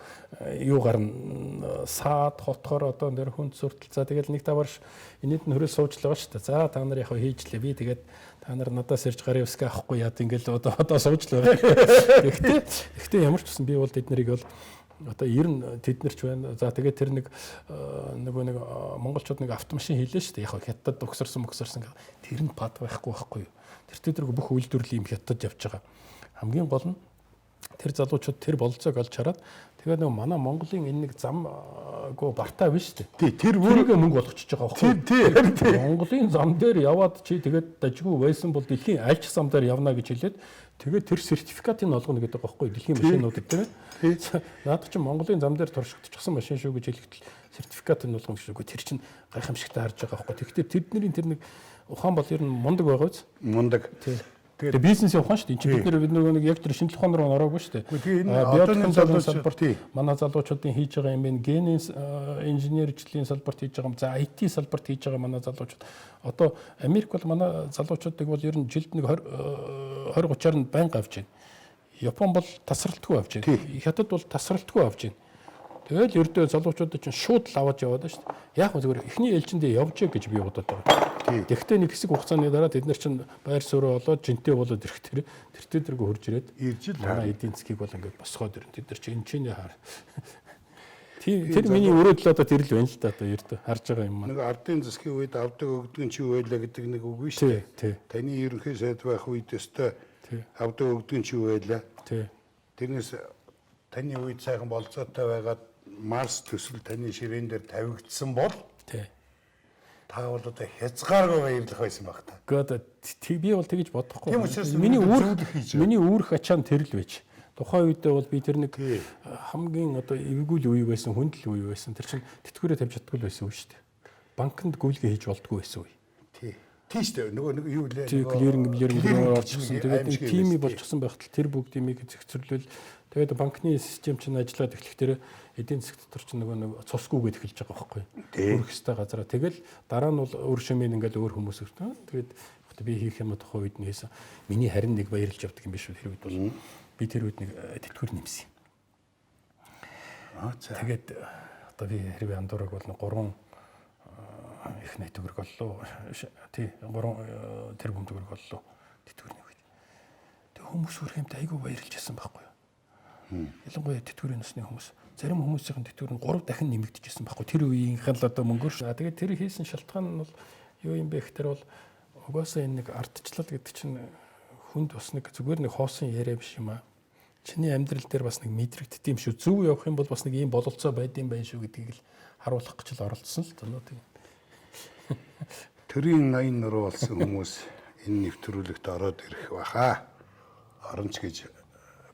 юу гарна саад хотхоор одоо нэр хүнд сүртэл за тэгэл нэг даварш энэд нь хөрөө сууж л байгаа шүү дээ. За та нар яг хийжлээ би тэгээд та нар надаас ирж гарын өсгөө авахгүй яа ингээл одоо сууж л байгаа. Гэхдээ ямар ч гэсэн би бол тэд нарыг бол одоо 90 тэд нар ч байна. За тэгээд тэр нэг монголчууд нэг автомашин хийлээ шүү дээ. Яг хятад өгсөрсөн тэр нь бад байхгүй юу. Тэр тэдэрг бүх үйлдвэрлэл юм хятад явж байгаа. Хамгийн гол нь тэр залуучууд тэр бололцоог олж хараад тэгээд нэг манай Монголын энэ нэг замгүй бартаа биш үү? Тэр бүрийгээ мөнгө болгочихж байгаа байхгүй. Монголын зам дээр яваад чи тэгээд дажгүй байсан бол дэлхийн аль ч зам дээр явна гэж хэлээд тэгээд тэр сертификатыг олгоно гэдэг байгаа байхгүй дэлхийн машинуудад тийм ээ. Наад чи Монголын зам дээр туршигдчихсан машин шүү гэж хэлэхдээ сертификатыг олгоно гэшгүй тэр чинь гайхамшигтай харж байгаа байхгүй. Тэгэхдээ тэдний тэр нэг ухаан бол ер нь мундаг байгаа биз? Мундаг. Тэгээ бизнес явах шүү дээ. Чи бид нэг яг тэр шинжлэх ухаан руу ороогүй шүү дээ. Тэгээ энэ одооны залуучууд манай залуучуудын хийж байгаа юм бэ? Генийн инженерчлэлийн салбарт хийж байгаа юм. За IT салбарт хийж байгаа манай залуучууд. Одоо Америк бол манай залуучуудыг бол ер нь жилд нэг 20 30-аар нь байнга авч байна. Япон бол тасралтгүй авч байна. Хятад бол тасралтгүй авч байна. Тэгэл ердөө залуучуудад чинь шууд л аваад яваад шүү дээ. Яг зүгээр эхний ээлжиндээ явжээ гэж би бодоод байгаа. Тэгвэл нэг хэсэг хугацааны дараа тэд нар чинь байр суурь болоод жинтэй болоод ирэх тэртээ тэргүй хурж ирээд ирж л манай эдийн засгийг бол ингээд босгоод ирнэ. Тэд нар чинь энэ чинь хаар. Тэр миний өрөөдөл одоо тэр л байна л да одоо ердөө харж байгаа юм аа. Нэг ардын засгийн үед авдаг өгдөг нь чи юу байлаа гэдэг нэг үг нь шүү дээ. Таны ерөнхий сайд байх үед өстой авдаг өгдөг нь чи юу байлаа. Тэрнээс таны үед сайхан болцоотой байгаад Марс төсөл таны ширээн дээр тавигдсан бол та бол одоо хязгааргүй баярлах байсан баг та. Гэхдээ би бол тэгэж бодохгүй. Миний үүрх ачаан тэр л байж. Тухайн үедээ бол би тэр нэг хамгийн одоо эвгүй л үе байсан, хүндэл үе байсан. Тэр чинь тэтгэврээ тавьж чаддгүй байсан үе шүү дээ. Банкнд гүйлгээ хийж болдгүй байсан үе. Тийм шүү дээ. Нөгөө юу лээ. Клиринг орчихсон. Тэгээд нэг тими болчихсон байхад тэр бүгдийг зэгцэрлэл тэгээд банкны систем чинь ажиллаад эхлэхдээ эдийн засаг дотор чинь нэг цусгүйгээд эхэлж байгаа байхгүй. Өрөх хэстэй газараа. Тэгэл дараа нь бол өөр шимэн ингээл өөр хүмүүс өртөө. Тэгээд би хийх юм тухайн үед нь хийсэн. Миний харин нэг баярлж явдаг юм биш үү тэр үед бол. Би тэр үед нэг тэтгэвэр нэмсэн. Тэгээд одоо би хэрвээ андуураг бол 3 их найт төгрөг боллоо. Тий 3 тэрбум төгрөг боллоо. Тэтгэвэр нэг. Тэг хүмүүс өөр юмтай айгүй баярлж ясан байхгүй юу? Ялангуяа тэтгэврийн насны хүмүүс. Зарим хүмүүсийн тэтгэвэр нь 3 дахин нэмэгдэжсэн байхгүй. Тэр үеийнхэн л одоо мөнгөөр. Тэгээд тэр хийсэн шалтгаан нь бол юу юм бэ гэхээр бол угаасаа энэ нэг ардчлал гэдэг чинь хүнд бас нэг зүгээр нэг хоосон яриа биш юм аа. Чиний амьдрал дээр бас нэг мэдрэгддэм шүү. Зөв явах юм бол бас нэг ийм бололцоо байдсан байх шүү гэдгийг л харуулах гэж л оролцсон л тоо тийм. Төрийн 80 нуруу болсон хүмүүс энэ нэвтрүүлэгт ороод ирэх баха. Оронч гэж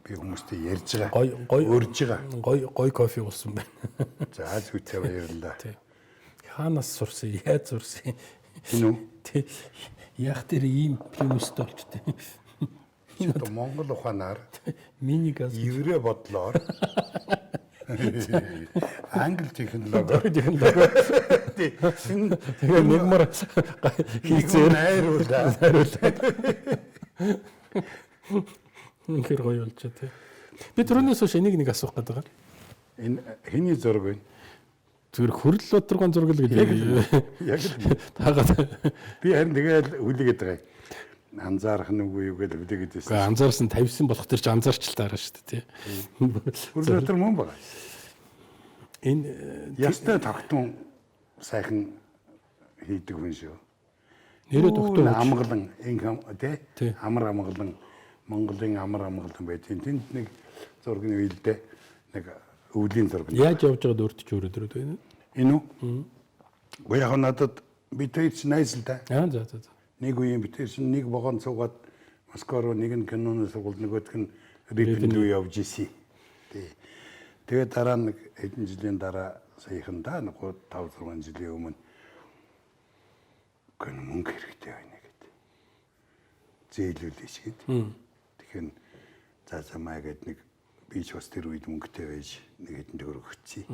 би хүмүүстэй ярьж байгаа. Өрж байгаа. Гой кофе болсон байна. За зүйтэй баярлалаа. Хаанаас сурсан? Яаж сурсан? Энэ үү? Тэ яг тэр ийм плюстэй болчтой. Одоо Монгол ухаанаар мини газ еврей бодлоор англи технологиор тэгээ нэгмар хийцээр найруулаад үнэхээр гоё болж тий. Би түрүүнээс хойш энийг нэг асуух гэдэг байгаа. Энэ хэний зураг вэ? Зүгээр хөрөл өдргөн зураг л гэдэг. Яг л таагаад би харин тэгээд хүлээгээд байгаа юм. Анзаарах нүггүй юу гэж хүлээгээд байсан. Гэхдээ анзаарсан тавьсан болох тэр чинь анзаарч л таараа шүү дээ тий. Хөрөл өдөр мөн байгаа. Энэ ястай тогтун сайхан хийдэг хүн шүү. Нэрээ тогтун амгалан тий амар амгалан Монголын амар амгалан байдгийн тэнд нэг зургийн үйлдэ нэг өвлийн зураг. Яаж явж байгаад өөрт ч өөрөөр байна. Энэ үү? Гоёх надад битээч найзл та. За. Нэг үеийн битээч нэг вагон цугаад Москва руу нэг нь киноны сургууль нөгөөх нь Рипен рүү явж исэн. Тэгээд дараа нэг хэдэн жилийн дараа саяхандаа нэг 5-6 жилийн өмнө гэн мөнгө хэрэгтэй байна гэдэг. Зээлүүлээч гээд. Тэгэхээр заамаа гээд нэг би ч бас тэр үед мөнгөтэй байж нэг хэдэн төгрөг өгчихье.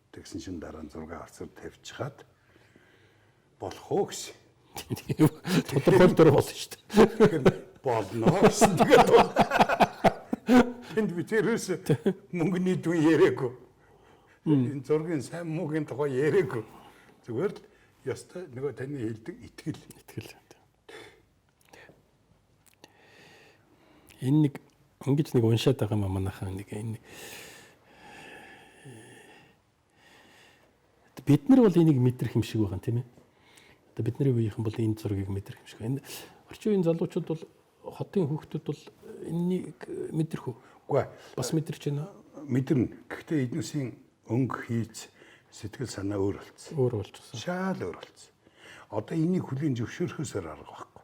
Тэгсэн чинь дараа нь 6 алцар тавьчихад болох уу гэсэн. Тодорхойл дээр болно шүү дээ. Болно гэсэн. Тэгээд энд би тэрээс мөнгөний дүн яриаггүй. Энэ зургийн сайн мөнгөний тухай яриаггүй. Зүгээр л ёстой нөгөө таны хэлдэг итгэл. Энэ нэг ингэж нэг уншаад байгаа юм манайхан нэг энэ бид нар бол энийг мэдрэх юм шиг байгаа тийм ээ. Одоо бидний үеийнхэн бол энэ зургийг мэдрэх юм шиг. Энэ орчин үеийн залуучууд бол хотын хүүхдүүд бол энийг мэдрэх үү? Үгүй бас мэдэрч байна. Мэдэрнэ. Гэхдээ эднүсийн өнгө хийц сэтгэл санаа өөр болцсон. Өөр болчихсон. Шал өөр болцсон. Одоо энийг хүлийн зөвшөөрөхөөсөр арга байхгүй.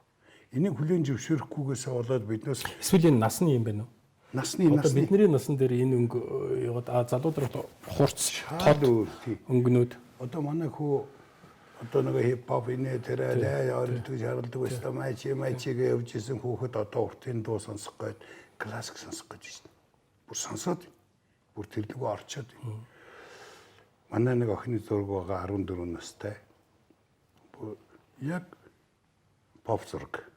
Энийг хүлийн зөвшөөрөхгүйгээс болоод биднээс эсвэл энэ насны юм байна уу? Насны бидний насан дээр энэ өнгө яваад залуудраа хурц шал өөр тийм өнгөнүүд. Одоо манай хүү Одоо нэг хипхоп инээ тэрэ оролдог шаарддаг байсан майчигээ явж исэн хүүхэд одоо уртын дуу сонсох гээд классик сонсох гэж байна. Бүр сонсоод бүр тэр лгөө орчоод. Манай нэг охины зураг байгаа 14 настай. Бүр яг pop зураг.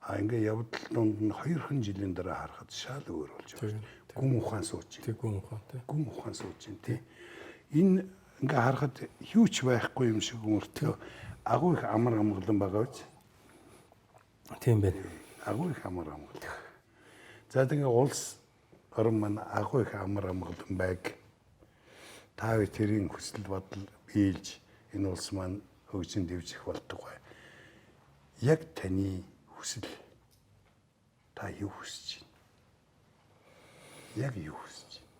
А ингээ явдал донд нь 2хан жилийн дараа харахад шал өөр болж байна. Гүн ухаан сууж байна. Гүн ухаантай. Гүн ухаан сууж байна тий. Энэ ингээ харахад юу ч байхгүй юм шиг өмөртөө агуу их амар амгалан байгаа биз? Тийм байна. Агуу их амар амгалан. За тэгээ улс орон маань агуу их амар амгалан байг. Та бүхэн тэрийн хүсэл бодол биелж энэ улс маань хөгжин дэвжих болтугай. Яг таны хүсэл та юу хүсэж байна? Яг юу хүсэж байна?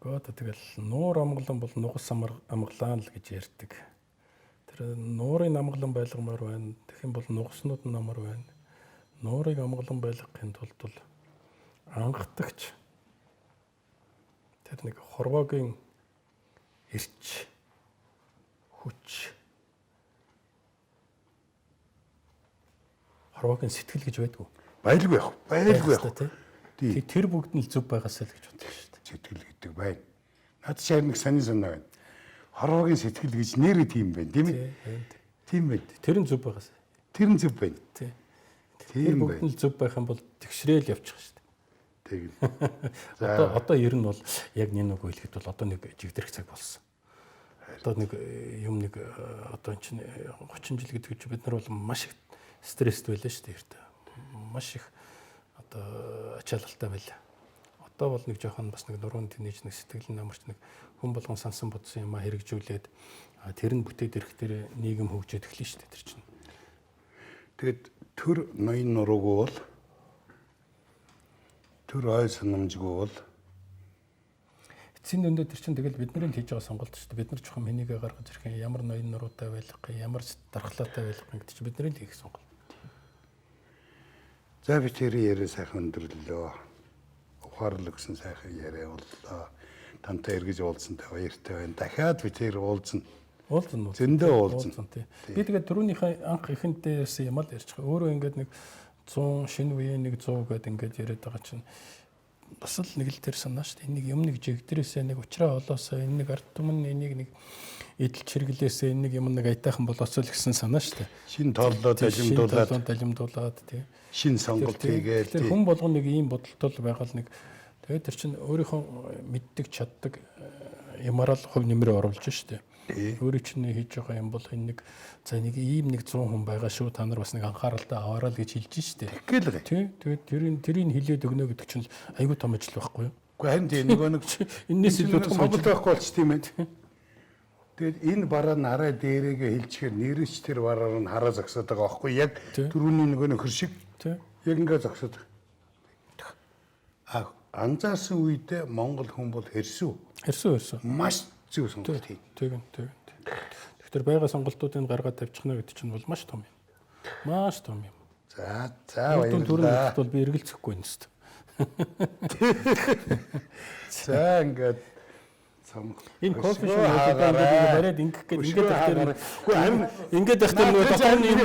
Гоод тэгэл нуур амгалан бол нугас амгалан л гэж ярьдаг. Тэр нуурын амгалан байлгамаар байна. Тэгэх юм бол нугаснууд нь амар байна. Нуурыг амгалан байлгахын тулд бол ангатагч тэр нэг хорвоогийн эрч хүч хорвоогийн сэтгэл гэж байдгүй. Байлгүй яах. Байлгүй яах. Тэр бүгд нь л зөв байгаасаа л гэж боддог шүү дээ. Сэтгэл гэдэг байна. Наад чинь нэг саний санаа байна. Хорвоогийн сэтгэл гэж нэрээ тийм байна, тийм ээ? Тийм байна. Тэр нь зөв байгаасаа. Тэр нь зөв байна. Тэр бүгд нь л зөв байх юм бол тэгшрээл явчих шүү дээ. Тэг. Одоо ер нь бол яг нэг үг хэлэхэд бол одоо нэг жигдэрх цаг болсон. Одоо нэг юм нэг одоо энэ чинь 30 жил гэдэг чинь бид нар бол маш их стресст байлаа шүү дээ. Маш их одоо ачаалалтай байлаа. Одоо бол нэг жоохон бас нэг нуруунд тэнэж нэг сэтгэл намарч нэг хүн болгон сансан бодсон юм а хэрэгжүүлээд тэр нь бүтээд ирэхдээ нийгэм хөгжөөд эхлэн шүү дээ тэр чинь. Тэгэд төр ноён нуруугүй бол төр ой санамжгүй бол эцсийн дөндөө тэр чинь тэгэл бидний хийж байгаа сонголт шүү дээ. Бид нар жоохон хэнийгээ гаргаж ирэх юм ямар ноён нуруутай байх, ямар дархлаатай байх гэдэг чинь бидний л хийх сонголт. За би тэрийн яриа сайхан өндөрлөө. Ухаарлаг гэсэн сайхан яриа боллоо. Тантай эргэж уулзсантай баяртай байна. Дахиад би тэр уулзна. Уулзна. Зөндөө уулзна. Би тэгээд түрүүнийхээ анх ихэндээ юм л ярьж байгаа. Өөрөө ингээд нэг 100 шинэ үеийн нэг 100 гэдэг ингээд яриад байгаа чинь бас л нэг л тэр санаа шүү дээ. Энийг юм нэг жигдэрээсээ нэг уучраа олоосоо энэ нэг ард түмэн энийг нэг идэл чиргэлээсээ энэ нэг юм нэг айтайхан болоосоо л гэсэн санаа шүү дээ. Шин тооллоо далимдуулаад тий. Шин сонголт хийгээд тэр хүн болгоно нэг ийм бодолтой байгаа л нэг тэгээд тэр чинь өөрийнхөө мэддэг чаддаг ямараа л хувь нэмрээ оруулж шүү дээ. Өөрөө чинь хийж байгаа юм бол энэ нэг за нэг ийм нэг 100 хүн байгаа шүү та нар бас нэг анхааралтай аваарай л гэж хэлж шүү дээ. Тэгэл. Тий. Тэгээд тэрийг хилээд өгнө гэдэг чинь айгүй том ажил байхгүй юу? Уу харин тийм нөгөө нэг энэс илүү том сонголт байхгүй болч тийм ээ. Тэгээд энэ бараа нь арай дээрээгээ хэлчихээр нэрч тэр бараар нь хараа зогсоод байгаа байхгүй яг түрүүний нөгөө нөхөр шиг. Тий. Яг ингээ зогсоод. Анзаарсан үедээ Монгол хүн бол хэрсүү. Маш зөв сонголт хий. Тэгэхээр байгаа сонголтуудыг гаргаад тавьчихна гэдэг чинь бол маш том юм. Маш том юм. За баярлалаа. Бол би эргэлзэхгүй юм шүү дээ. За ингээд энэ кофе шоп бариад ингэх гээд ингээд байхдаа нөгөө дотор нь юм